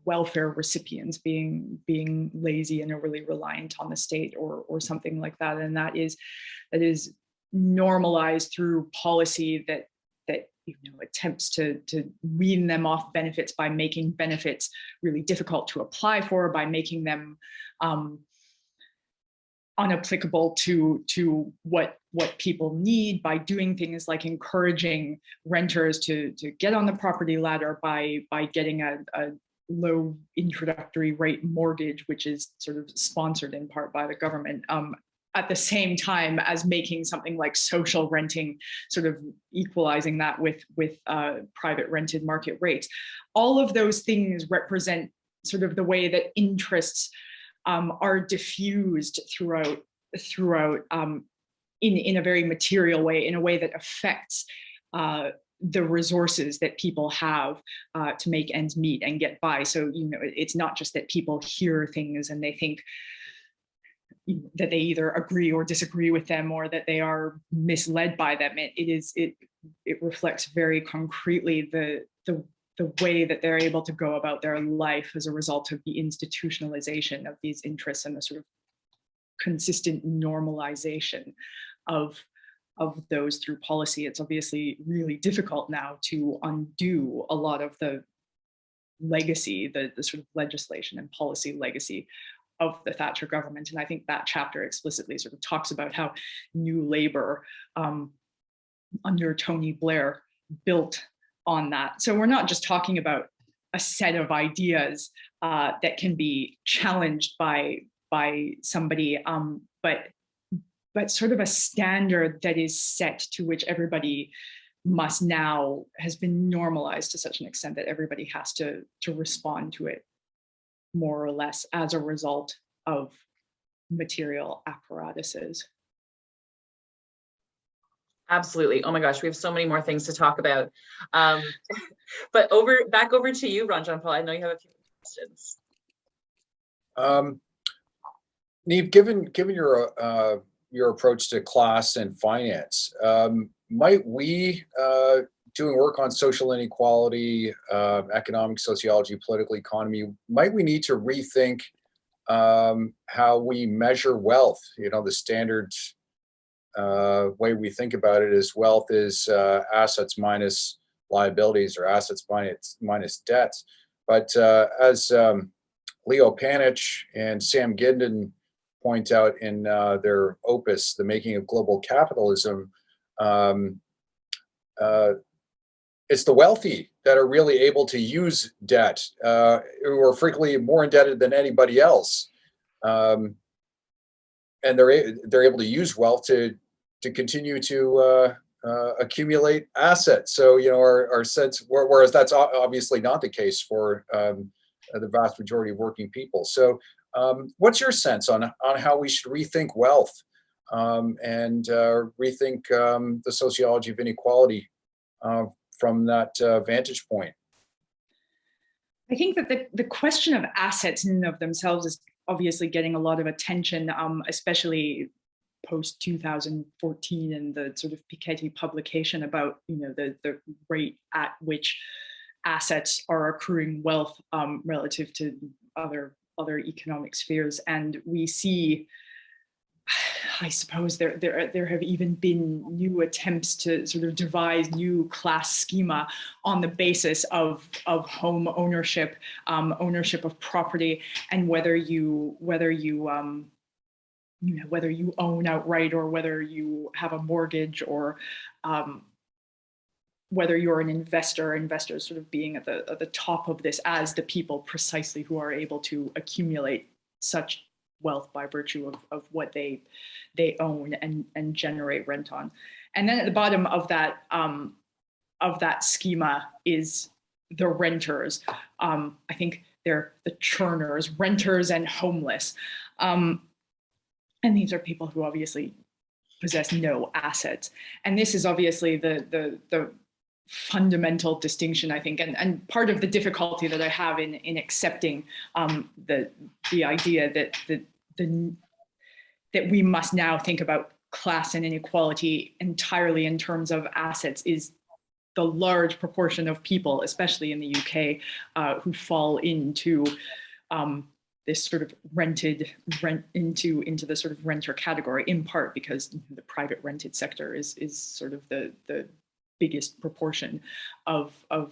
welfare recipients being lazy and overly reliant on the state or something like that, and that is normalized through policy that attempts to wean them off benefits by making benefits really difficult to apply for, by making them unapplicable to what people need, by doing things like encouraging renters to get on the property ladder by getting a low introductory rate mortgage, which is sort of sponsored in part by the government, at the same time as making something like social renting, sort of equalizing that with private rented market rates. All of those things represent sort of the way that interests are diffused throughout in a very material way, in a way that affects the resources that people have to make ends meet and get by. So it's not just that people hear things and they think that they either agree or disagree with them, or that they are misled by them. It reflects very concretely the way that they're able to go about their life as a result of the institutionalization of these interests and the sort of consistent normalization of those through policy. It's obviously really difficult now to undo a lot of the legacy, the sort of legislation and policy legacy of the Thatcher government. And I think that chapter explicitly sort of talks about how New Labour under Tony Blair built on that. So we're not just talking about a set of ideas that can be challenged by somebody, but sort of a standard that is set to which everybody must now has been normalized to such an extent that everybody has to respond to it more or less as a result of material apparatuses. Absolutely. Oh my gosh, we have so many more things to talk about. But back over to you, Jean-Paul. I know you have a few questions. Neve, given your approach to class and finance, might we, doing work on social inequality, economic sociology, political economy, might we need to rethink how we measure wealth? The standard way we think about it is wealth is assets minus liabilities, or assets minus debts. But as Leo Panich and Sam Gindin point out in their opus, The Making of Global Capitalism, it's the wealthy that are really able to use debt, who are frequently more indebted than anybody else. And they're able to use wealth to continue to accumulate assets. So, our sense, whereas that's obviously not the case for the vast majority of working people. So what's your sense on how we should rethink wealth and rethink the sociology of inequality from that vantage point? I think that the question of assets in and of themselves is obviously getting a lot of attention, especially post 2014 and the sort of Piketty publication about the rate at which assets are accruing wealth relative to other economic spheres. And we see I suppose there have even been new attempts to sort of devise new class schema on the basis of home ownership, ownership of property, and whether you own outright or whether you have a mortgage, or whether you're an investor, investors sort of being at the top of this as the people precisely who are able to accumulate such wealth by virtue of what they own and generate rent on. And then at the bottom of that schema is the renters. I think they're the churners, renters and homeless. And these are people who obviously possess no assets. And this is obviously the fundamental distinction, I think, and part of the difficulty that I have in accepting the idea that we must now think about class and inequality entirely in terms of assets is the large proportion of people, especially in the UK, who fall into this sort of into the sort of renter category, in part because the private rented sector is sort of the biggest proportion of the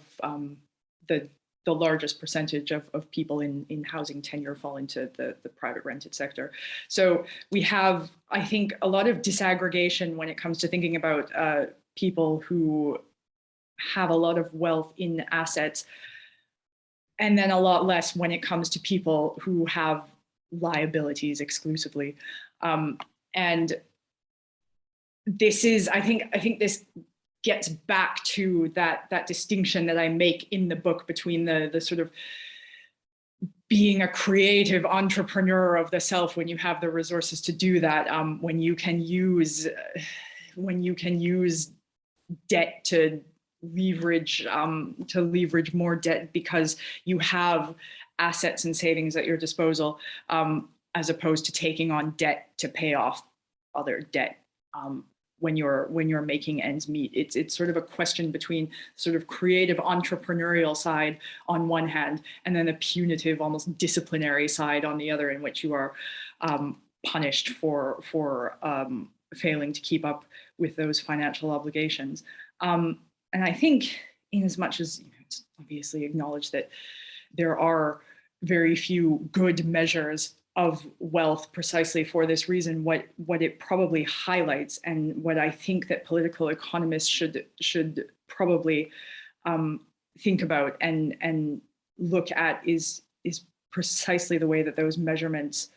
largest percentage of people in housing tenure fall into the private rented sector. So we have, I think, a lot of disaggregation when it comes to thinking about people who have a lot of wealth in assets, and then a lot less when it comes to people who have liabilities exclusively. And this is, I think this gets back to that distinction that I make in the book between the sort of being a creative entrepreneur of the self when you have the resources to do that, when you can use debt to leverage more debt because you have assets and savings at your disposal, as opposed to taking on debt to pay off other debt when you're making ends meet. It's sort of a question between sort of creative entrepreneurial side on one hand, and then the punitive, almost disciplinary side on the other, in which you are punished for failing to keep up with those financial obligations. And I think, in as much as it's obviously acknowledged that there are very few good measures of wealth precisely for this reason, what it probably highlights, and what I think that political economists should probably think about and look at is precisely the way that those measurements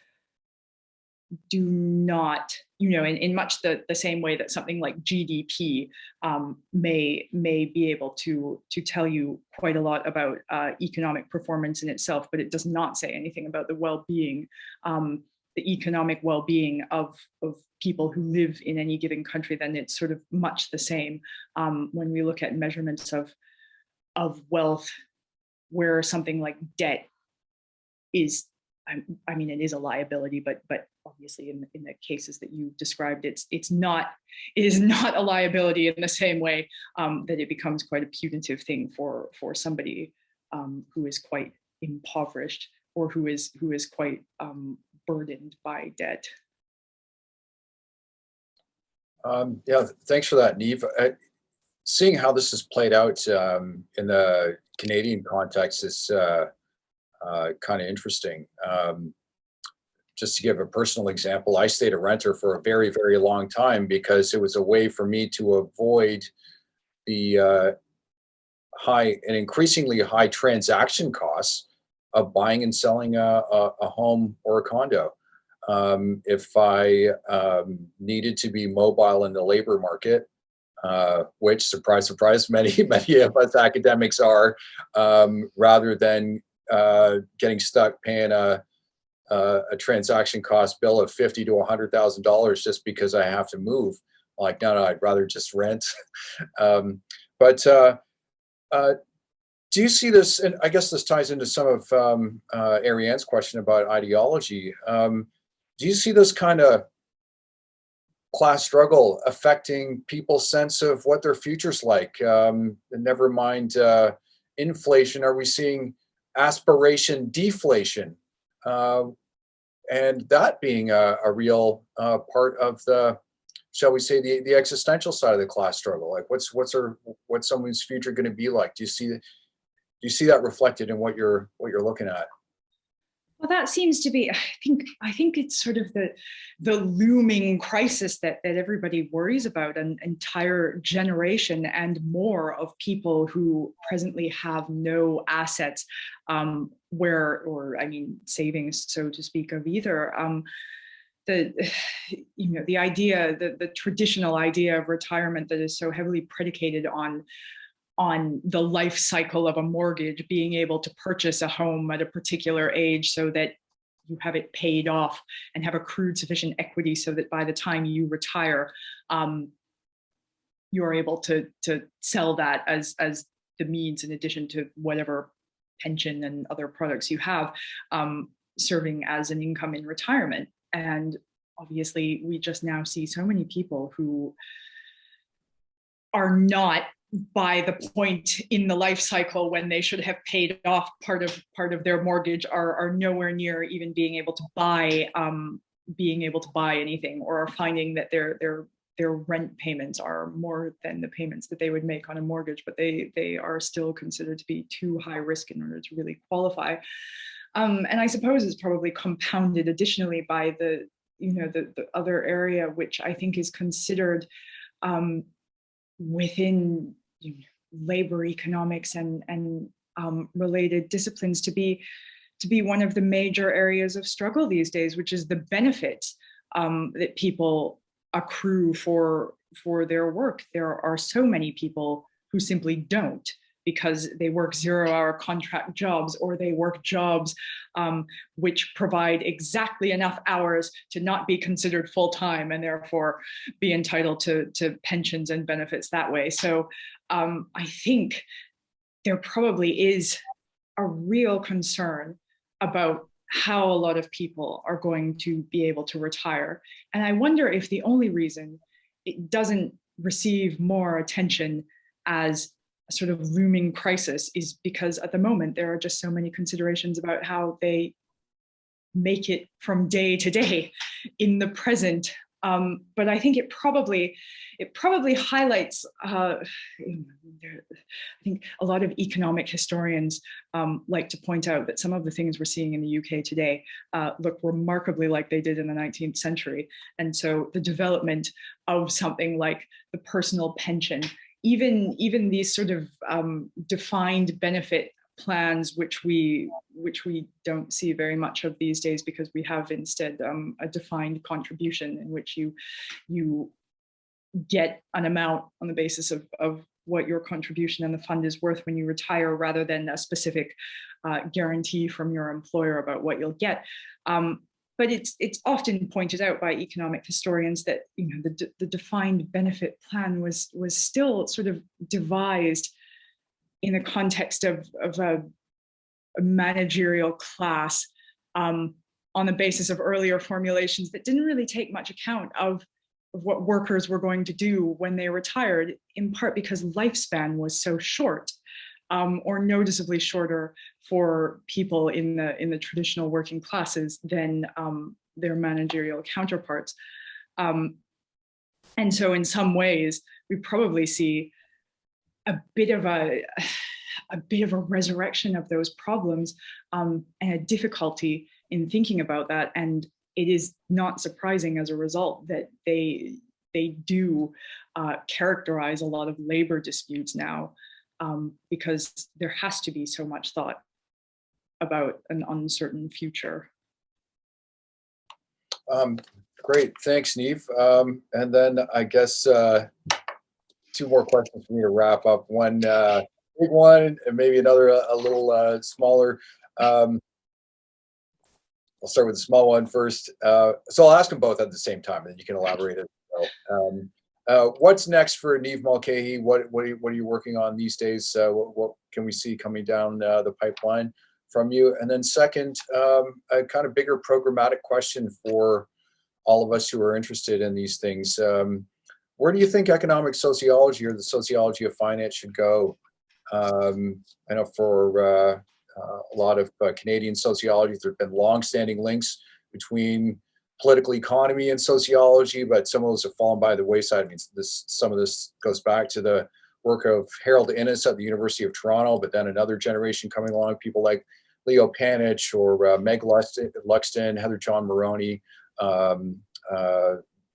do not, in much the same way that something like GDP may be able to tell you quite a lot about economic performance in itself, but it does not say anything about the well-being, the economic well-being of people who live in any given country. Then it's sort of much the same when we look at measurements of wealth, where something like debt is, I mean, it is a liability, but obviously in the cases that you described, it is not a liability in the same way that it becomes quite a punitive thing for somebody who is quite impoverished, or who is quite burdened by debt. Yeah, thanks for that, Neve. Seeing how this is played out in the Canadian context is kind of interesting. Just to give a personal example, I stayed a renter for a very, very long time because it was a way for me to avoid the high and increasingly high transaction costs of buying and selling a home or a condo. If I needed to be mobile in the labor market, which, surprise, surprise, many of us academics are, rather than getting stuck paying a transaction cost bill of $50,000 to $100,000 just because I have to move. Like, no, I'd rather just rent. But do you see this? And I guess this ties into some of Ariane's question about ideology. Do you see this kind of class struggle affecting people's sense of what their future's like? Never mind inflation. Are we seeing aspiration deflation? and that being a real part of the, shall we say, the existential side of the class struggle. Like, what's someone's future going to be like? Do you see that reflected in what you're looking at? Well, that seems to be, I think it's sort of the looming crisis that everybody worries about, an entire generation and more of people who presently have no assets, savings, so to speak, of either. The idea, the traditional idea of retirement that is so heavily predicated on the life cycle of a mortgage, being able to purchase a home at a particular age so that you have it paid off and have accrued sufficient equity so that by the time you retire, you're able to sell that as the means, in addition to whatever pension and other products you have, serving as an income in retirement. And obviously, we just now see so many people who are not by the point in the life cycle when they should have paid off part of their mortgage, are nowhere near even being able to buy anything, or are finding that their rent payments are more than the payments that they would make on a mortgage, but they are still considered to be too high risk in order to really qualify. And I suppose it's probably compounded additionally by the other area, which I think is considered within labor economics and related disciplines to be one of the major areas of struggle these days, which is the benefit that people accrue for their work. There are so many people who simply don't, because they work 0-hour contract jobs, or they work jobs which provide exactly enough hours to not be considered full-time and therefore be entitled to pensions and benefits that way. So I think there probably is a real concern about how a lot of people are going to be able to retire. And I wonder if the only reason it doesn't receive more attention as a sort of looming crisis is because at the moment there are just so many considerations about how they make it from day to day in the present. But I think it probably highlights, I think a lot of economic historians like to point out that some of the things we're seeing in the UK today look remarkably like they did in the 19th century. And so the development of something like the personal pension, even these sort of defined benefit plans, which we don't see very much of these days, because we have instead a defined contribution in which you get an amount on the basis of what your contribution and the fund is worth when you retire, rather than a specific guarantee from your employer about what you'll get. But it's often pointed out by economic historians that the defined benefit plan was still sort of devised in the context of a managerial class on the basis of earlier formulations that didn't really take much account of what workers were going to do when they retired, in part because lifespan was so short, or noticeably shorter for people in the traditional working classes than their managerial counterparts. And so in some ways, we probably see a bit of a resurrection of those problems, and a difficulty in thinking about that. And it is not surprising as a result that they do characterize a lot of labor disputes now, because there has to be so much thought about an uncertain future. Great, thanks, Neve. And then I guess two more questions for me to wrap up. One big one, and maybe another a little smaller. I'll start with the small one first. So I'll ask them both at the same time, and then you can elaborate as well. What's next for Niamh Mulcahy? What are you working on these days? What can we see coming down the pipeline from you? And then second, a kind of bigger programmatic question for all of us who are interested in these things. Where do you think economic sociology, or the sociology of finance, should go? I know for a lot of Canadian sociology, there have been long-standing links between political economy and sociology, but some of those have fallen by the wayside. I mean, some of this goes back to the work of Harold Innes at the University of Toronto, but then another generation coming along, people like Leo Panich or Meg Luxton, Heather John Maroney, Gordon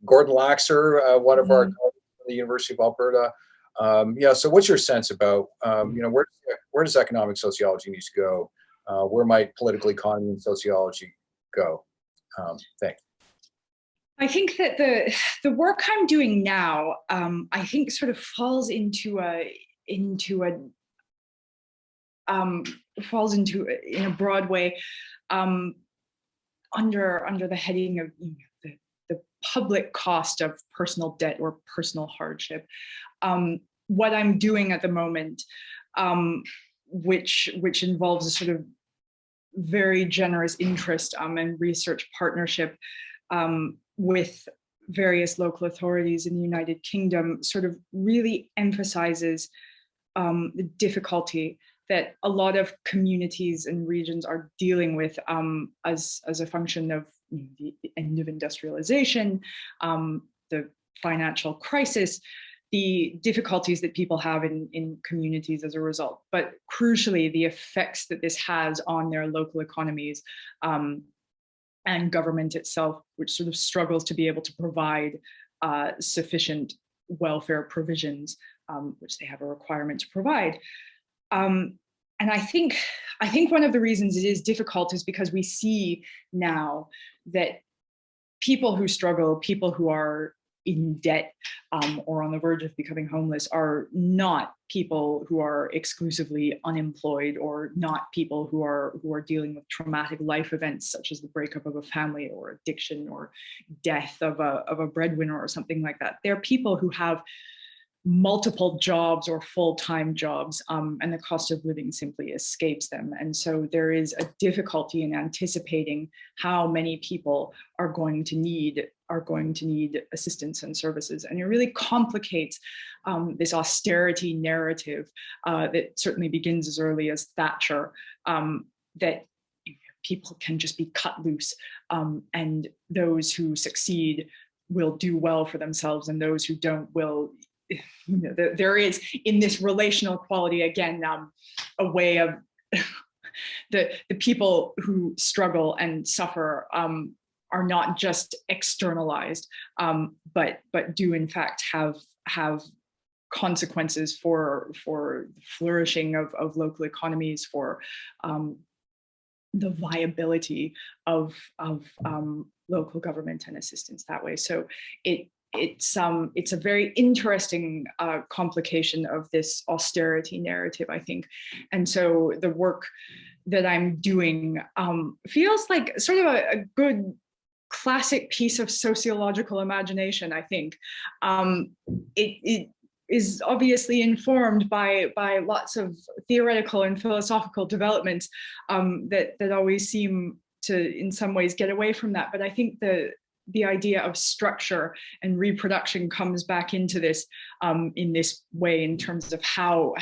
Laxer, one of our colleagues from the University of Alberta. Yeah, so what's your sense about, where does economic sociology need to go? Where might political economy and sociology go? Thanks. I think that the work I'm doing now, I think sort of falls into in a broad way under the heading of the public cost of personal debt or personal hardship. What I'm doing at the moment, which involves a sort of very generous interest and research partnership with various local authorities in the United Kingdom, sort of really emphasizes the difficulty that a lot of communities and regions are dealing with as a function of the end of industrialization, the financial crisis, the difficulties that people have in communities as a result, but crucially, the effects that this has on their local economies and government itself, which sort of struggles to be able to provide sufficient welfare provisions, which they have a requirement to provide. And I think one of the reasons it is difficult is because we see now that people who struggle, people who are in debt or on the verge of becoming homeless are not people who are exclusively unemployed or not people who are dealing with traumatic life events such as the breakup of a family or addiction or death of a breadwinner or something like that. They're people who have multiple jobs or full-time jobs, and the cost of living simply escapes them. And so there is a difficulty in anticipating how many people are going to need assistance and services. And it really complicates this austerity narrative that certainly begins as early as Thatcher, that people can just be cut loose, and those who succeed will do well for themselves, and those who don't will. There is in this relational quality again a way of the people who struggle and suffer are not just externalized, but do in fact have consequences for the flourishing of local economies, for the viability of local government and assistance that way. So it's a very interesting complication of this austerity narrative, I think. And so the work that I'm doing feels like sort of a good classic piece of sociological imagination, I think. It is obviously informed by lots of theoretical and philosophical developments that always seem to, in some ways, get away from that. But I think the idea of structure and reproduction comes back into this in this way, in terms of how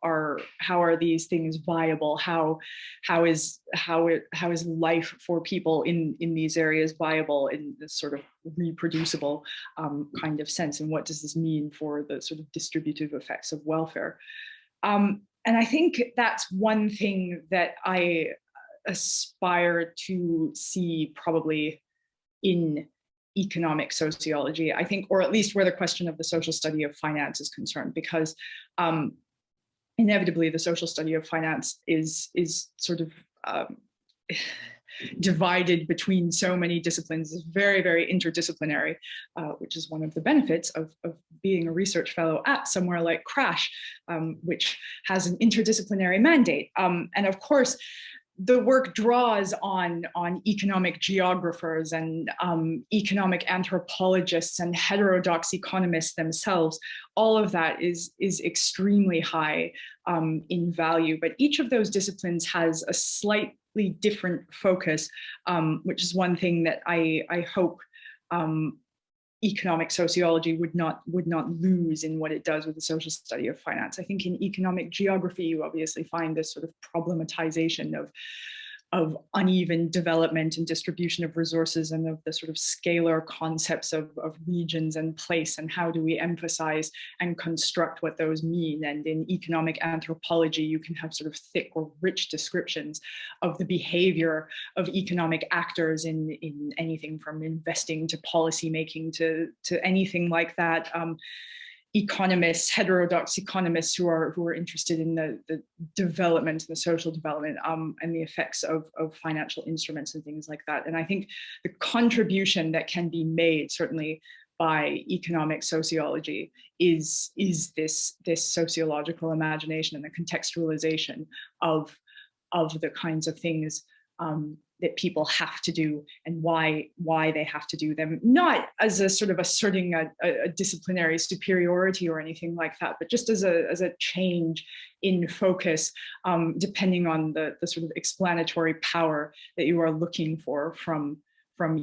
are these things viable? How is life for people in these areas viable in this sort of reproducible kind of sense? And what does this mean for the sort of distributive effects of welfare? And I think that's one thing that I aspire to see probably in economic sociology, I think, or at least where the question of the social study of finance is concerned, because inevitably the social study of finance is sort of divided between so many disciplines. It's very, very interdisciplinary, which is one of the benefits of being a research fellow at somewhere like CRASSH, which has an interdisciplinary mandate. And of course, the work draws on economic geographers and economic anthropologists and heterodox economists themselves. All of that is extremely high in value, but each of those disciplines has a slightly different focus, which is one thing that I hope economic sociology would not lose in what it does with the social study of finance. I think in economic geography, you obviously find this sort of problematization uneven development and distribution of resources, and of the sort of scalar concepts of regions and place, and how do we emphasize and construct what those mean. And in economic anthropology, you can have sort of thick or rich descriptions of the behavior of economic actors in anything from investing to policy making to anything like that. Economists, heterodox economists who are interested in the development and the social development and the effects of financial instruments and things like that. And I think the contribution that can be made, certainly by economic sociology, is this sociological imagination and the contextualization of the kinds of things that people have to do, and why they have to do them, not as a sort of asserting a disciplinary superiority or anything like that, but just as a change in focus, depending on the sort of explanatory power that you are looking for from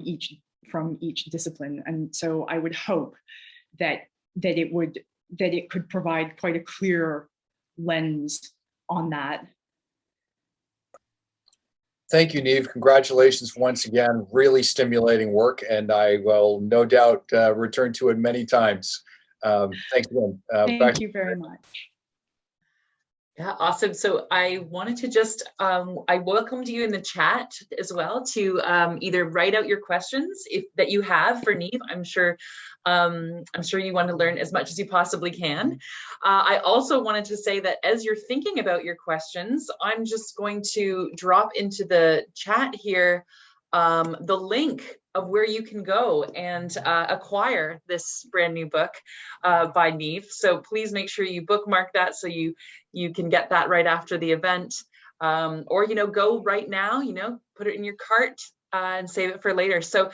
each discipline. And so I would hope that it could provide quite a clear lens on that. Thank you, Neve. Congratulations once again. Really stimulating work, and I will no doubt return to it many times. Thanks again. Thank you very much. Yeah, awesome. So I wanted to just, I welcomed you in the chat as well to either write out your questions that you have for Neve. I'm sure you want to learn as much as you possibly can. I also wanted to say that as you're thinking about your questions, I'm just going to drop into the chat here the link of where you can go and acquire this brand new book by Neve. So please make sure you bookmark that so you can get that right after the event, or go right now, put it in your cart and save it for later. So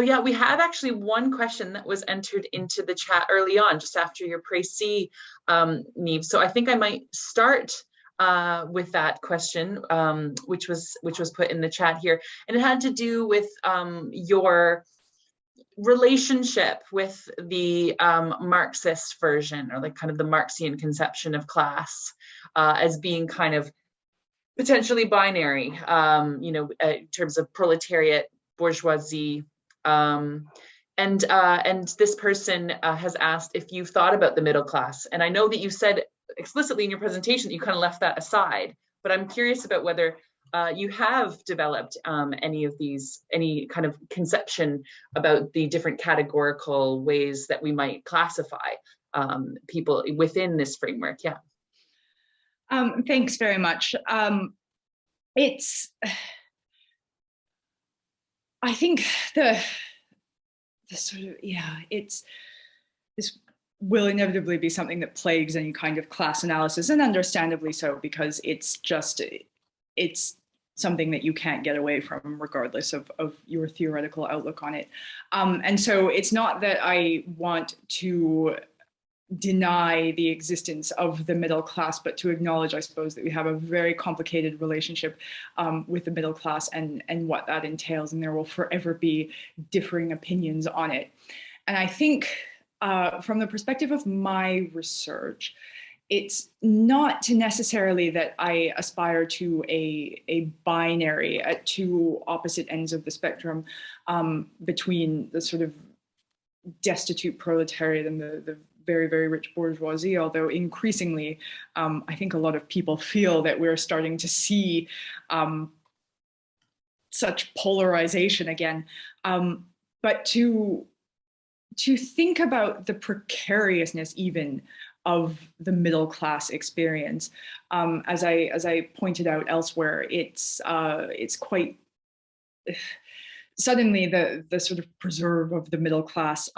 yeah, we have actually one question that was entered into the chat early on, just after your précis, Neve. So I think I might start with that question, which was put in the chat here, and it had to do with your relationship with the Marxist version, or like kind of the Marxian conception of class as being kind of potentially binary, in terms of proletariat, bourgeoisie. And this person has asked if you've thought about the middle class. And I know that you said explicitly in your presentation that you kind of left that aside, but I'm curious about whether you have developed any kind of conception about the different categorical ways that we might classify people within this framework. Yeah. Thanks very much. I think the sort of, this will inevitably be something that plagues any kind of class analysis, and understandably so, because it's something that you can't get away from regardless of your theoretical outlook on it. And so it's not that I want to deny the existence of the middle class, but to acknowledge, I suppose, that we have a very complicated relationship with the middle class and what that entails, and there will forever be differing opinions on it. And I think from the perspective of my research, it's not necessarily that I aspire to a binary at two opposite ends of the spectrum between the sort of destitute proletariat and the very, very rich bourgeoisie, although increasingly, I think a lot of people feel that we're starting to see such polarization again. But to think about the precariousness even of the middle class experience, as I pointed out elsewhere, it's quite suddenly the sort of preserve of the middle class.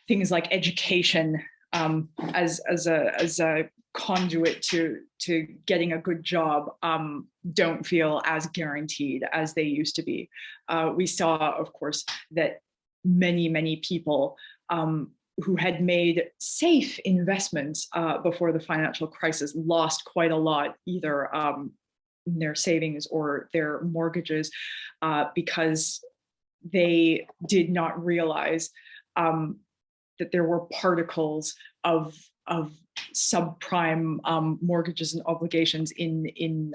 Things like education as a conduit to getting a good job don't feel as guaranteed as they used to be. We saw, of course, that many people who had made safe investments before the financial crisis lost quite a lot, either in their savings or their mortgages, because they did not realize that there were particles of subprime mortgages and obligations in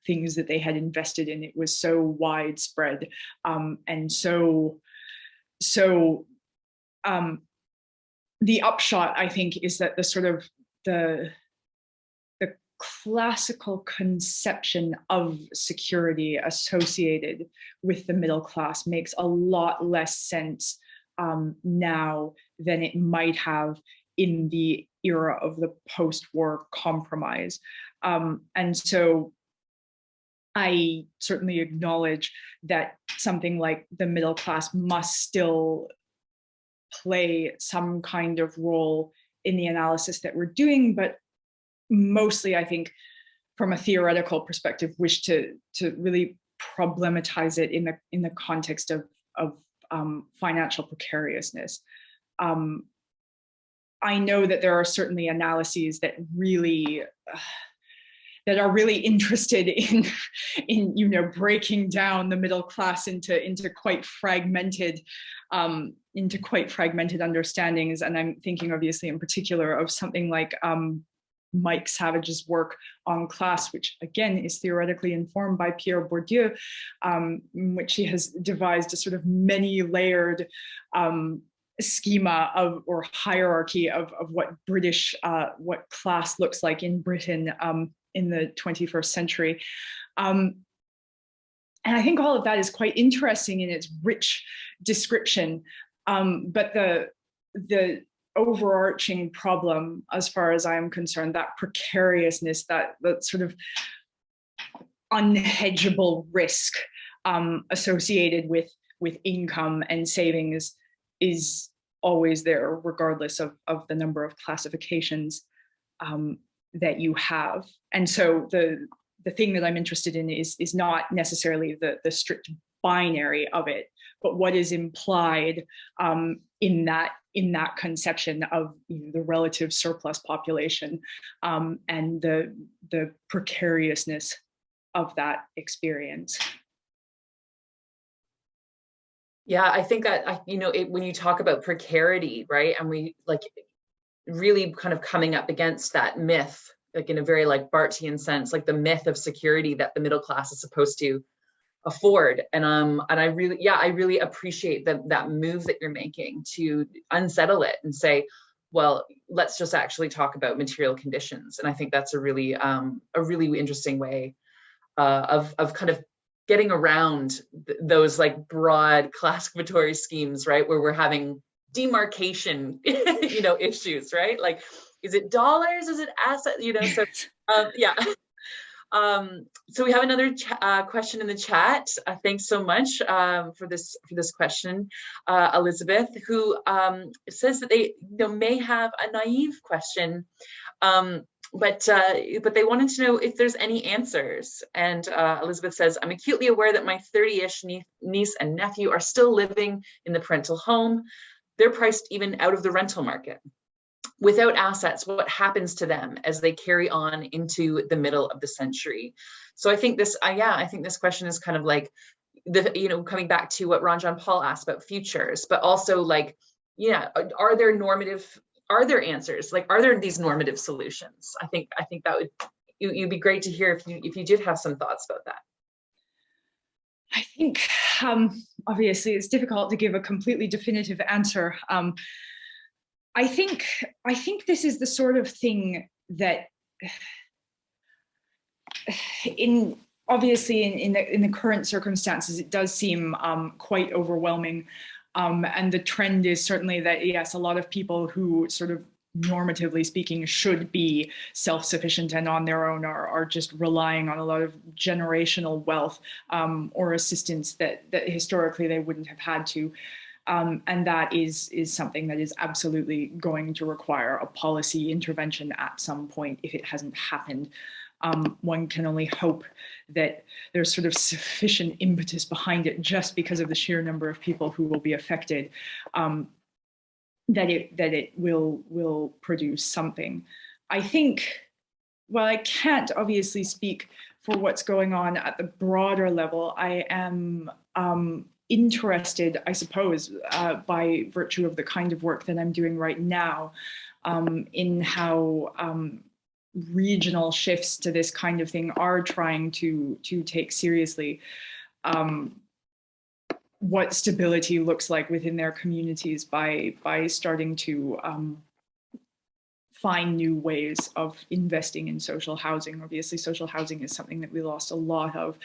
things that they had invested in. It was so widespread, and so the upshot, I think, is that the sort of the classical conception of security associated with the middle class makes a lot less sense now than it might have in the era of the post-war compromise. And so I certainly acknowledge that something like the middle class must still play some kind of role in the analysis that we're doing, but mostly, I think, from a theoretical perspective, wish to really problematize it in the context of financial precariousness. I know that there are certainly analyses that really that are really interested in breaking down the middle class into quite fragmented understandings, and I'm thinking obviously in particular of something like Mike Savage's work on class, which again is theoretically informed by Pierre Bourdieu, in which he has devised a sort of many-layered schema or hierarchy of what what class looks like in Britain in the 21st century. And I think all of that is quite interesting in its rich description, but the overarching problem, as far as I am concerned, that precariousness, that sort of unhedgeable risk associated with income and savings is always there, regardless of the number of classifications that you have. And so the thing that I'm interested in is not necessarily the strict binary of it, but what is implied in that conception of the relative surplus population and the precariousness of that experience. Yeah, I think that, when you talk about precarity, right, and we like really kind of coming up against that myth, like in a very like Barthian sense, like the myth of security that the middle class is supposed to afford. And I really appreciate that move that you're making to unsettle it and say, well, let's just actually talk about material conditions. And I think that's a really interesting way of kind of getting around those like broad classificatory schemes, right, where we're having demarcation, issues, right? Like, is it dollars? Is it asset? So yeah. So we have another question in the chat. Thanks so much for this question, Elizabeth, who says that they may have a naive question, but they wanted to know if there's any answers. And Elizabeth says, I'm acutely aware that my 30-ish niece and nephew are still living in the parental home. They're priced even out of the rental market. Without assets, what happens to them as they carry on into the middle of the century? So I think this, I think this question is kind of like coming back to what Ranjan Paul asked about futures, but also like, are there answers? Like, are there these normative solutions? I think that you'd be great to hear if you did have some thoughts about that. I think obviously it's difficult to give a completely definitive answer. I think this is the sort of thing that, obviously in the current circumstances, it does seem quite overwhelming, and the trend is certainly that yes, a lot of people who sort of normatively speaking should be self-sufficient and on their own are just relying on a lot of generational wealth or assistance that historically they wouldn't have had to. And that is something that is absolutely going to require a policy intervention at some point if it hasn't happened. One can only hope that there's sort of sufficient impetus behind it just because of the sheer number of people who will be affected, that it will produce something. I think, while I can't obviously speak for what's going on at the broader level, I am interested, I suppose, by virtue of the kind of work that I'm doing right now, in how regional shifts to this kind of thing are trying to take seriously what stability looks like within their communities by starting to find new ways of investing in social housing. Obviously, social housing is something that we lost a lot of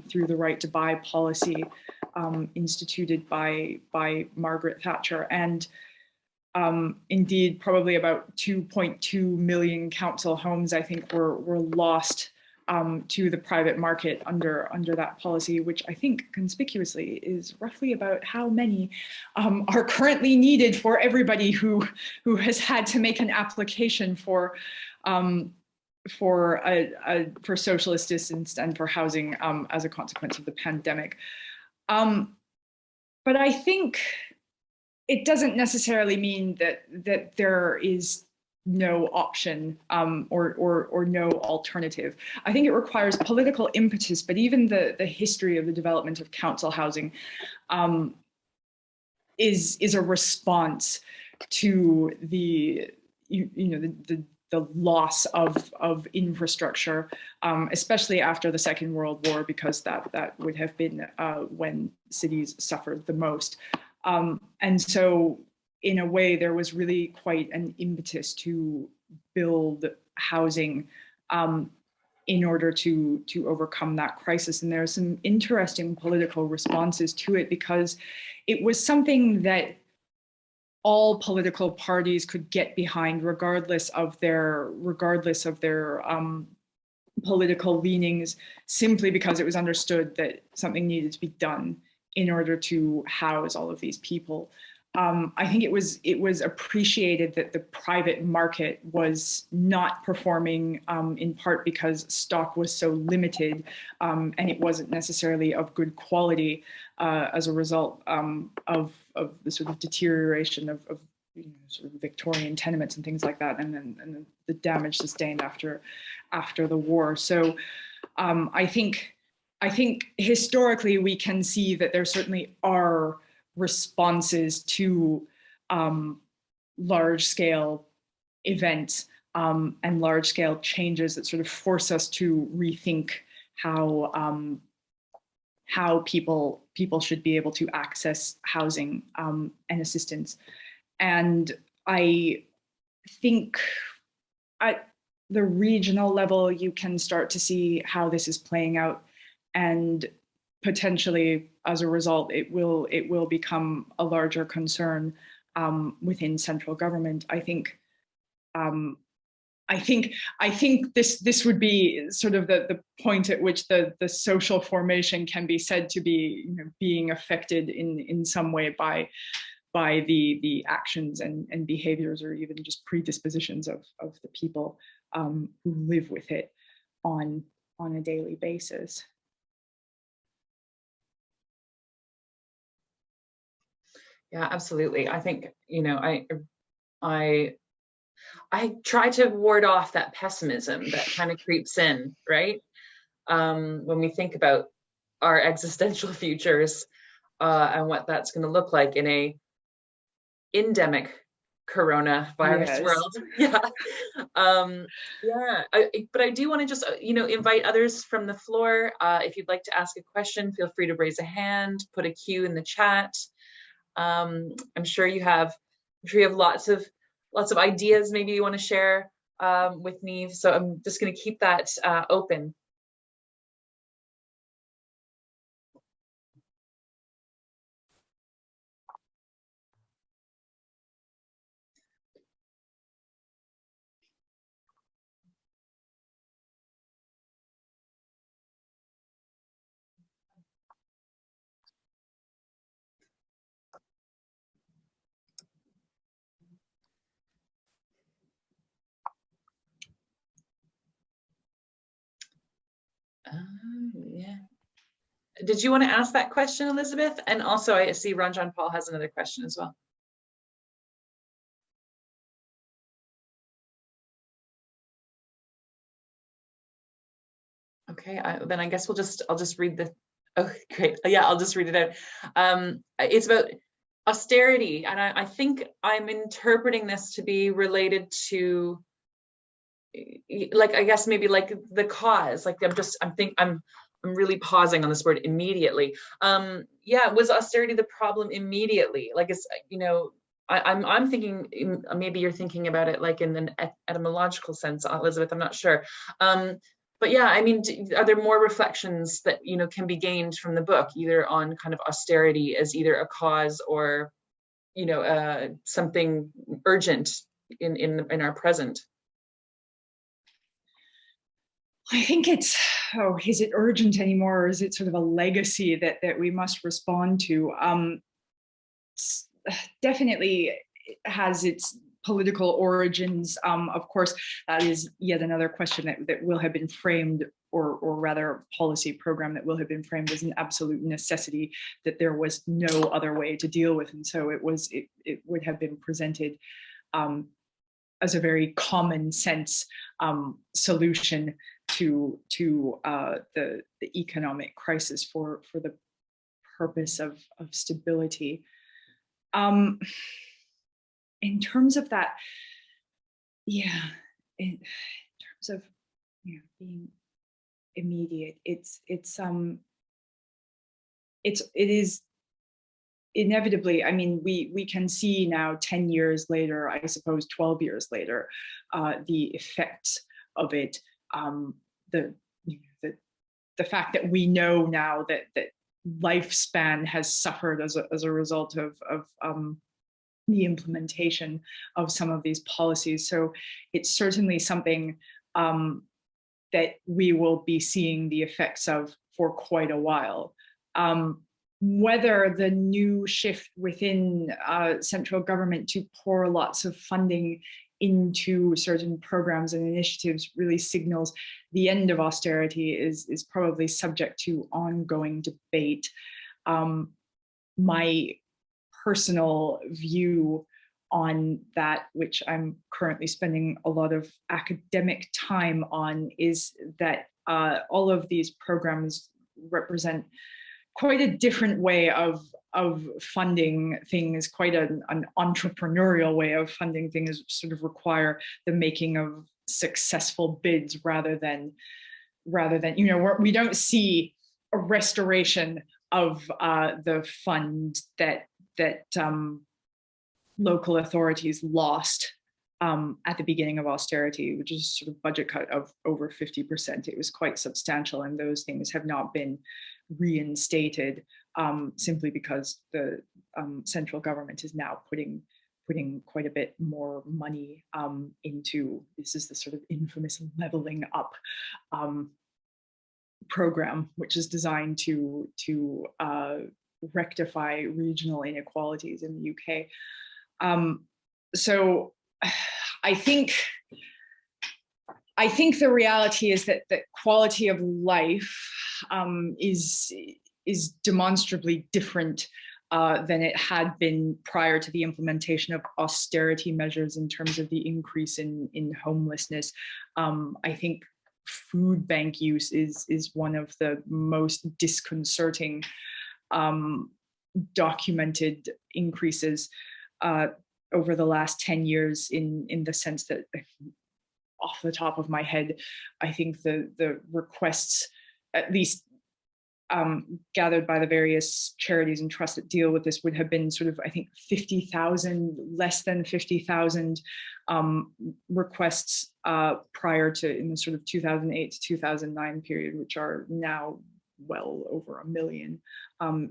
through the right to buy policy instituted by Margaret Thatcher. And indeed, probably about 2.2 million council homes, I think, were lost to the private market under that policy, which I think conspicuously is roughly about how many are currently needed for everybody who has had to make an application for social assistance and for housing as a consequence of the pandemic. But I think it doesn't necessarily mean that there is no option or no alternative. I think it requires political impetus, but even the history of the development of council housing is a response to the loss of infrastructure, especially after the Second World War, because that would have been when cities suffered the most. And so in a way, there was really quite an impetus to build housing in order to overcome that crisis. And there are some interesting political responses to it, because it was something that all political parties could get behind, regardless of their political leanings, simply because it was understood that something needed to be done in order to house all of these people. I think it was appreciated that the private market was not performing, in part because stock was so limited, and it wasn't necessarily of good quality as a result of the sort of deterioration of sort of Victorian tenements and things like that, and then the damage sustained after the war. So I think historically we can see that there certainly are responses to large-scale events and large-scale changes that sort of force us to rethink how people should be able to access housing and assistance. And I think at the regional level, you can start to see how this is playing out, and potentially, as a result, it will become a larger concern within central government. I think this would be sort of the point at which the social formation can be said to be being affected in some way by the actions and behaviors, or even just predispositions of the people who live with it on a daily basis. Yeah, absolutely. I think, I try to ward off that pessimism that kind of creeps in, right? When we think about our existential futures and what that's going to look like in a endemic coronavirus world. Yeah. But I do want to just, invite others from the floor. If you'd like to ask a question, feel free to raise a hand, put a Q in the chat. I'm sure you have lots of ideas maybe you want to share with Neve. So I'm just going to keep that open. Yeah. Did you want to ask that question, Elizabeth? And also I see Ranjan Paul has another question as well. Okay, then I guess I'll just read Oh, great. Yeah, I'll just read it out. It's about austerity, and I think I'm interpreting this to be related to, like, I guess maybe like the cause. Like I'm really pausing on this word immediately. Yeah, was austerity the problem immediately? Like, it's, I'm thinking maybe you're thinking about it like in an etymological sense, Elizabeth. I'm not sure. But yeah, I mean, are there more reflections that can be gained from the book, either on kind of austerity as either a cause or something urgent in our present? I think it's, is it urgent anymore, or is it sort of a legacy that we must respond to? Definitely has its political origins. Of course, that is yet another question that will have been framed, or rather policy program that will have been framed as an absolute necessity, that there was no other way to deal with. And so it would have been presented as a very common sense solution to the economic crisis for the purpose of stability. In terms of that, yeah, in terms of being immediate, it is inevitably, I mean, we can see now 10 years later, I suppose 12 years later, the effects of it. The fact that we know now that lifespan has suffered as a result of the implementation of some of these policies. So it's certainly something that we will be seeing the effects of for quite a while. Whether the new shift within central government to pour lots of funding into certain programs and initiatives really signals the end of austerity is probably subject to ongoing debate. My personal view on that, which I'm currently spending a lot of academic time on, is that all of these programs represent quite a different way of funding things, quite an entrepreneurial way of funding things, sort of require the making of successful bids rather than we don't see a restoration of the fund that local authorities lost at the beginning of austerity, which is sort of budget cut of over 50%. It was quite substantial, and those things have not been reinstated simply because the central government is now putting quite a bit more money into, this is the sort of infamous leveling up program, which is designed to rectify regional inequalities in the UK. So I think the reality is that quality of life is demonstrably different than it had been prior to the implementation of austerity measures in terms of the increase in homelessness. I think food bank use is one of the most disconcerting documented increases over the last 10 years in the sense that, off the top of my head, I think the requests, at least gathered by the various charities and trusts that deal with this, would have been sort of, I think, 50,000, less than 50,000 requests prior to, in the sort of 2008 to 2009 period, which are now well over 1 million.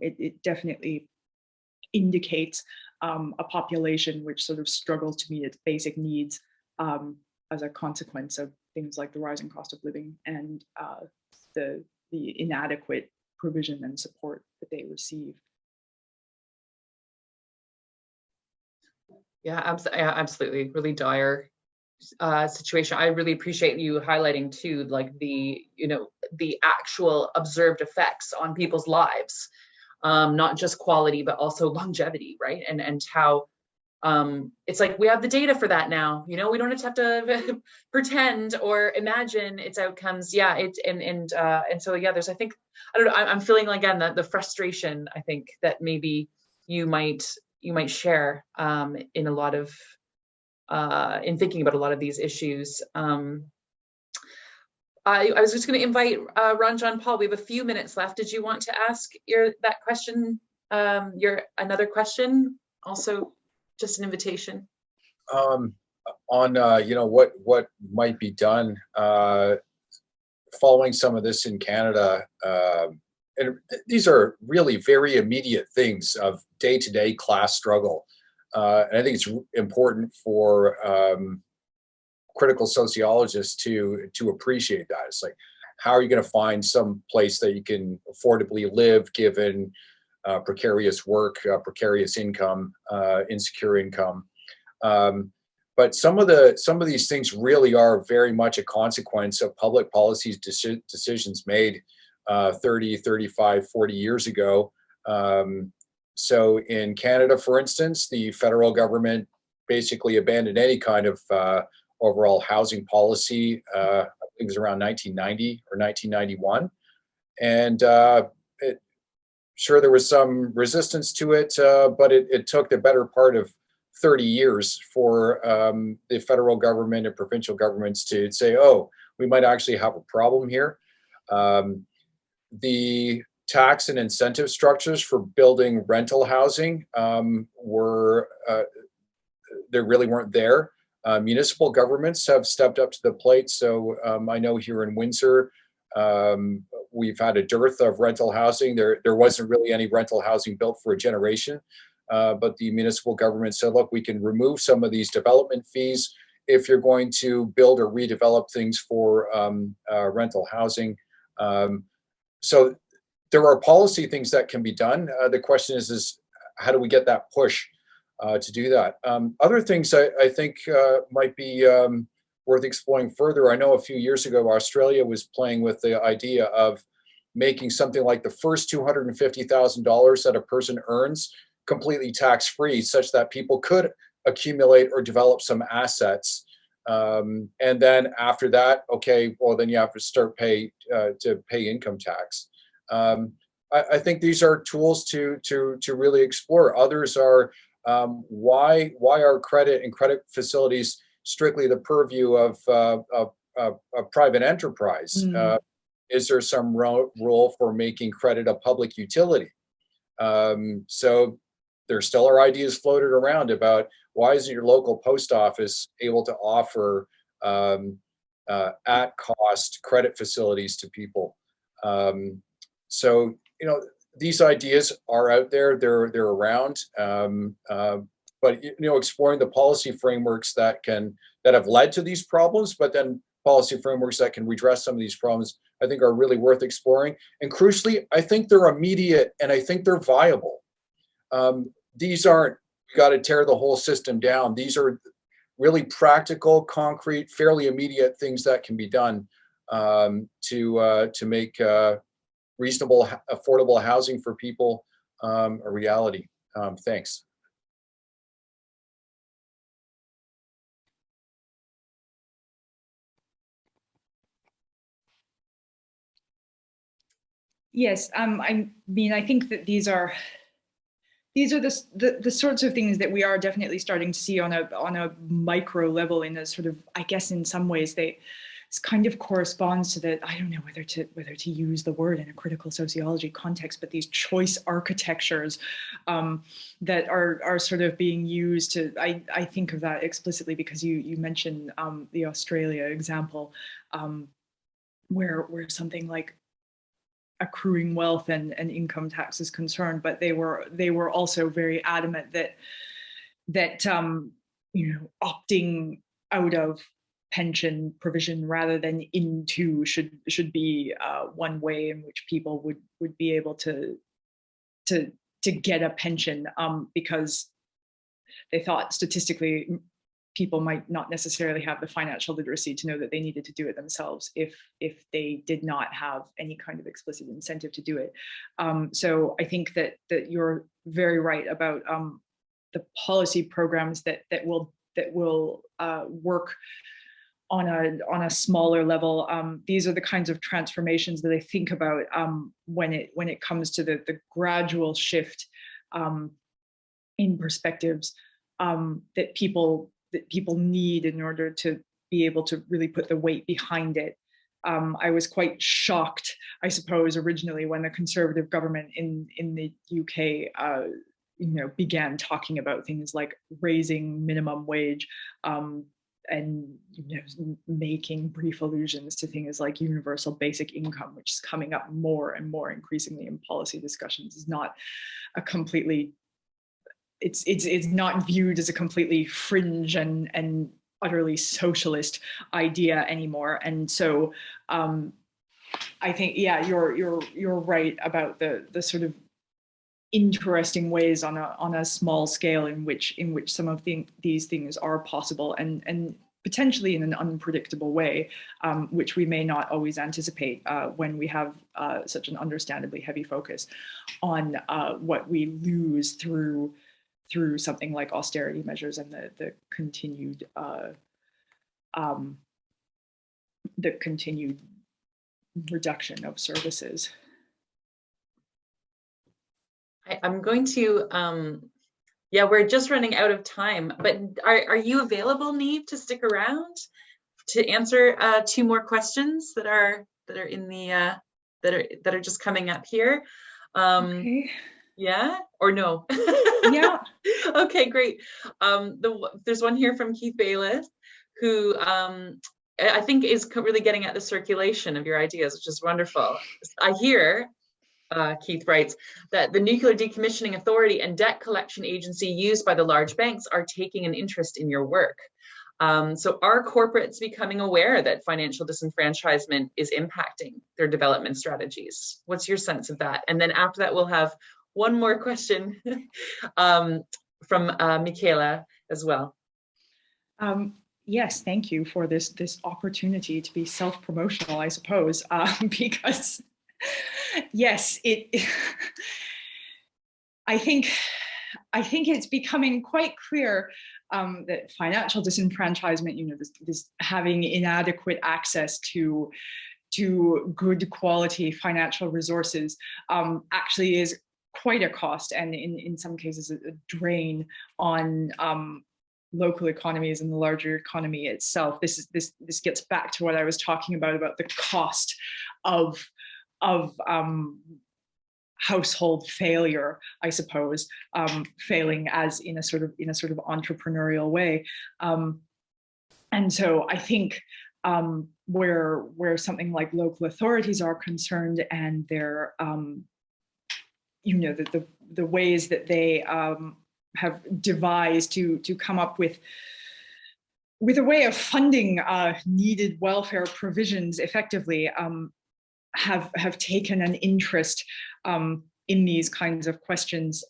It definitely indicates a population which sort of struggles to meet its basic needs as a consequence of things like the rising cost of living and the inadequate provision and support that they receive. Yeah, absolutely. Really dire situation. I really appreciate you highlighting too, like the actual observed effects on people's lives, not just quality, but also longevity, right? And how it's like we have the data for that now. You know, we don't have to pretend or imagine its outcomes. Yeah, and so yeah, there's, I think, I don't know, I'm feeling again that the frustration, I think, that maybe you might share in a lot of in thinking about a lot of these issues. I was just going to invite Ron John Paul. We have a few minutes left. Did you want to ask that question? Another question? Also, just an invitation. On what might be done following some of this in Canada, and these are really very immediate things of day-to-day class struggle. And I think it's important for critical sociologists to appreciate that. It's like, how are you going to find some place that you can affordably live given precarious work, precarious income, insecure income? But some of these things really are very much a consequence of public policies decisions made 30, 35, 40 years ago. So in Canada, for instance, the federal government basically abandoned any kind of overall housing policy. I think it was around 1990 or 1991. And sure, there was some resistance to it, but it took the better part of 30 years for the federal government and provincial governments to say, oh, we might actually have a problem here. The tax and incentive structures for building rental housing they really weren't there. Municipal governments have stepped up to the plate. So I know here in Windsor, we've had a dearth of rental housing. There wasn't really any rental housing built for a generation. But the municipal government said, look, we can remove some of these development fees if you're going to build or redevelop things for rental housing. So there are policy things that can be done. The question is how do we get that push to do that? Other things I think might be worth exploring further. I know a few years ago, Australia was playing with the idea of making something like the first $250,000 that a person earns completely tax-free, such that people could accumulate or develop some assets. And then after that, okay, well, then you have to start pay income tax. I think these are tools to really explore. Others are why are credit and credit facilities strictly the purview of private enterprise? Is there some role for making credit a public utility? So there still are ideas floated around about why isn't your local post office able to offer at cost credit facilities to people? So, you know, these ideas are out there, they're around, but, you know, exploring the policy frameworks that have led to these problems, but then policy frameworks that can redress some of these problems, I think are really worth exploring. And crucially, I think they're immediate and I think they're viable. These aren't, you got to tear the whole system down. These are really practical, concrete, fairly immediate things that can be done to make reasonable, affordable housing for people a reality. Thanks. Yes, I mean, I think that these are the sorts of things that we are definitely starting to see on a micro level, in a sort of, I guess in some ways this kind of corresponds to the, I don't know whether to use the word in a critical sociology context, but these choice architectures that are sort of being used to, I think of that explicitly because you mentioned the Australia example, where something like accruing wealth and income tax is concerned, but they were also very adamant that you know, opting out of pension provision rather than into should be one way in which people would be able to get a pension, because they thought statistically people might not necessarily have the financial literacy to know that they needed to do it themselves if they did not have any kind of explicit incentive to do it. So I think that you're very right about policy programs that will work on a smaller level. These are the kinds of transformations that I think about when it comes to the gradual shift in perspectives that people need in order to be able to really put the weight behind it. I was quite shocked, I suppose, originally when the Conservative government in the UK began talking about things like raising minimum wage and making brief allusions to things like universal basic income, which is coming up more and more increasingly in policy discussions. Is not a completely, it's not viewed as a completely fringe and utterly socialist idea anymore. And so I think, yeah, you're right about the sort of interesting ways on a small scale in which some of these things are possible and potentially in an unpredictable way, which we may not always anticipate when we have such an understandably heavy focus on what we lose through something like austerity measures and the continued reduction of services. I'm going to, yeah, we're just running out of time, but are you available, Neve, to stick around to answer 2 more questions that are in the that are just coming up here? Okay. Yeah or no? Yeah. Okay, great. There's one here from Keith Bailiff, who I think is really getting at the circulation of your ideas, which is wonderful. I hear, Keith writes, that the Nuclear Decommissioning Authority and debt collection agency used by the large banks are taking an interest in your work. So are corporates becoming aware that financial disenfranchisement is impacting their development strategies? What's your sense of that? And then after that, we'll have one more question from Michaela as well. Yes, thank you for this opportunity to be self-promotional, I suppose, because yes, I think it's becoming quite clear that financial disenfranchisement, this having inadequate access to good quality financial resources actually is quite a cost, and in some cases a drain on local economies and the larger economy itself. This gets back to what I was talking about the cost of household failure, I suppose, failing as in a sort of entrepreneurial way. And so I think where something like local authorities are concerned and their the ways that they have devised to come up with a way of funding needed welfare provisions effectively, have taken an interest in these kinds of questions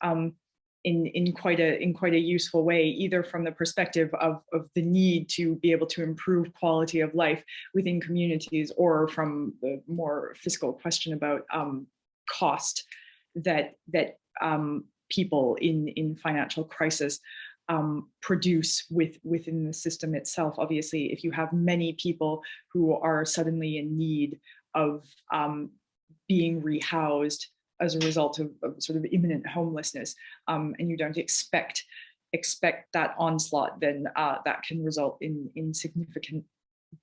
in quite a useful way, either from the perspective of the need to be able to improve quality of life within communities, or from the more fiscal question about cost that people in financial crisis produce within the system itself. Obviously, if you have many people who are suddenly in need of being rehoused as a result of sort of imminent homelessness, and you don't expect that onslaught, then that can result in significant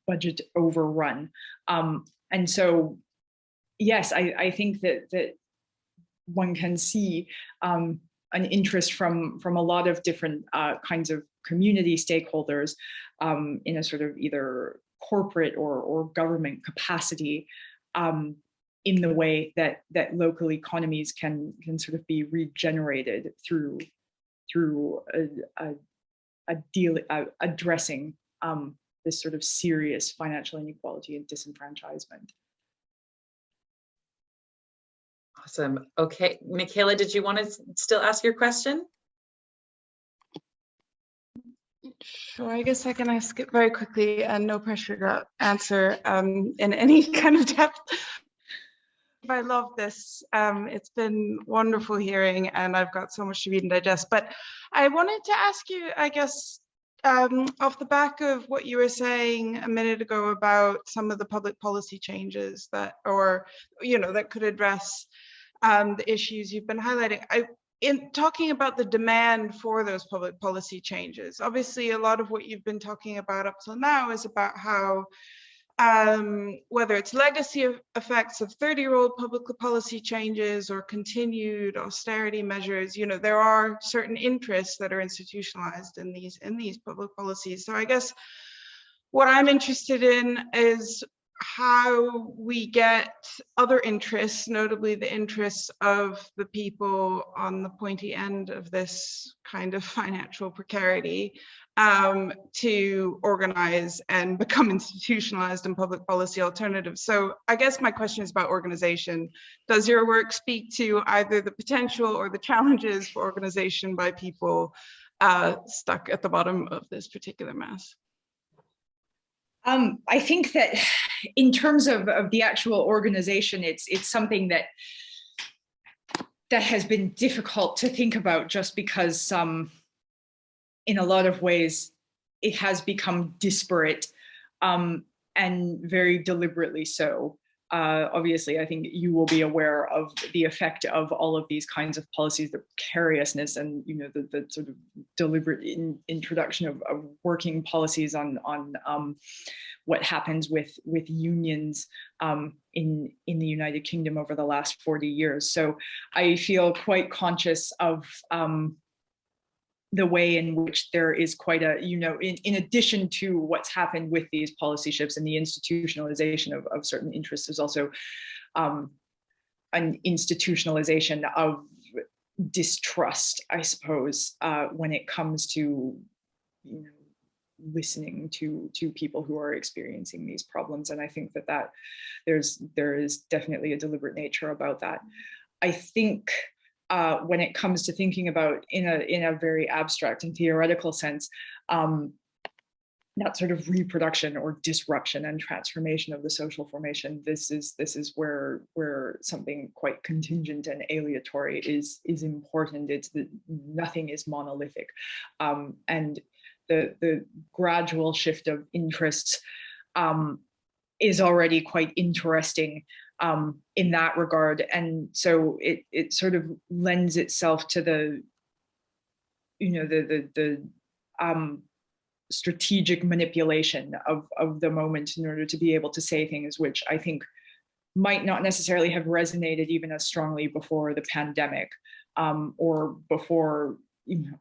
budget overrun. And so, yes, I think that one can see an interest from a lot of different kinds of community stakeholders in a sort of either corporate or government capacity, in the way that local economies can sort of be regenerated through addressing this sort of serious financial inequality and disenfranchisement. Awesome. Okay, Michaela, did you want to still ask your question? Sure, I guess I can ask it very quickly and no pressure to answer in any kind of depth. I love this. It's been wonderful hearing, and I've got so much to read and digest. But I wanted to ask you, I guess, off the back of what you were saying a minute ago about some of the public policy changes that, or that could address the issues you've been highlighting. In talking about the demand for those public policy changes, obviously a lot of what you've been talking about up till now is about how whether it's legacy effects of 30-year-old public policy changes or continued austerity measures, there are certain interests that are institutionalized in these public policies. So I guess what I'm interested in is how we get other interests, notably the interests of the people on the pointy end of this kind of financial precarity, to organize and become institutionalized in public policy alternatives. So I guess my question is about organization. Does your work speak to either the potential or the challenges for organization by people stuck at the bottom of this particular mess? I think that in terms of the actual organization, it's something that has been difficult to think about, just because in a lot of ways it has become disparate, and very deliberately so. Obviously, I think you will be aware of the effect of all of these kinds of policies, the precariousness, and the sort of deliberate introduction of working policies on what happens with unions in the United Kingdom over the last 40 years. So I feel quite conscious of the way in which there is quite a, in addition to what's happened with these policy shifts and the institutionalization of certain interests, there's also an institutionalization of distrust, I suppose, when it comes to listening to people who are experiencing these problems. And I think that there is definitely a deliberate nature about that. I think when it comes to thinking about in a very abstract and theoretical sense, that sort of reproduction or disruption and transformation of the social formation, this is where something quite contingent and aleatory is important. It's that nothing is monolithic, and the gradual shift of interests is already quite interesting in that regard. And so it sort of lends itself to the strategic manipulation of the moment in order to be able to say things which I think might not necessarily have resonated even as strongly before the pandemic, or before.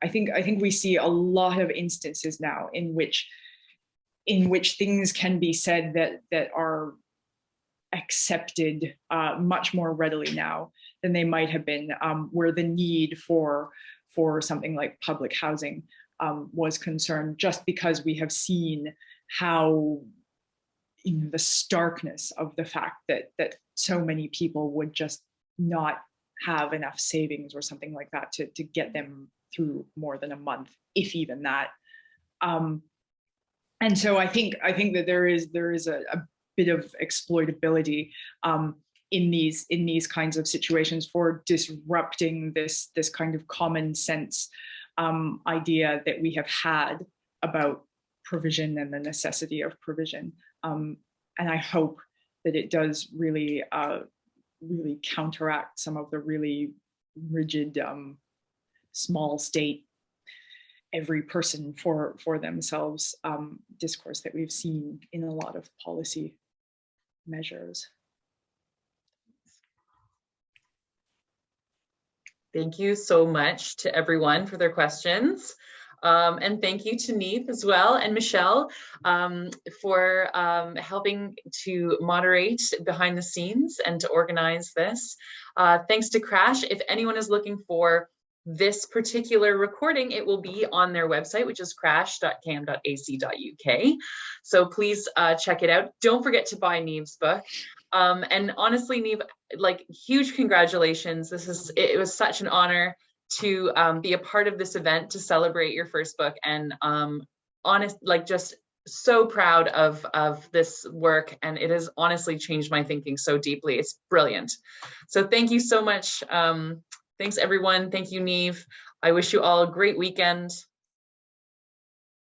I think we see a lot of instances now in which things can be said that are accepted much more readily now than they might have been, where the need for something like public housing was concerned, just because we have seen how the starkness of the fact that so many people would just not have enough savings or something like that to get them through more than a month, if even that. And so I think that there is a bit of exploitability in these kinds of situations for disrupting this kind of common sense idea that we have had about provision and the necessity of provision. And I hope that it does really counteract some of the really rigid small state, every person for themselves discourse that we've seen in a lot of policy measures. Thank you so much to everyone for their questions. And thank you to Neve as well, and Michel for helping to moderate behind the scenes and to organize this. Thanks to CRASSH. If anyone is looking for this particular recording, it will be on their website, which is crash.cam.ac.uk. So please check it out. Don't forget to buy Neve's book. And honestly, Neve, like, huge congratulations. It was such an honor to be a part of this event, to celebrate your first book, and just so proud of this work, and it has honestly changed my thinking so deeply. It's brilliant. So thank you so much. Thanks everyone. Thank you, Neve. I wish you all a great weekend.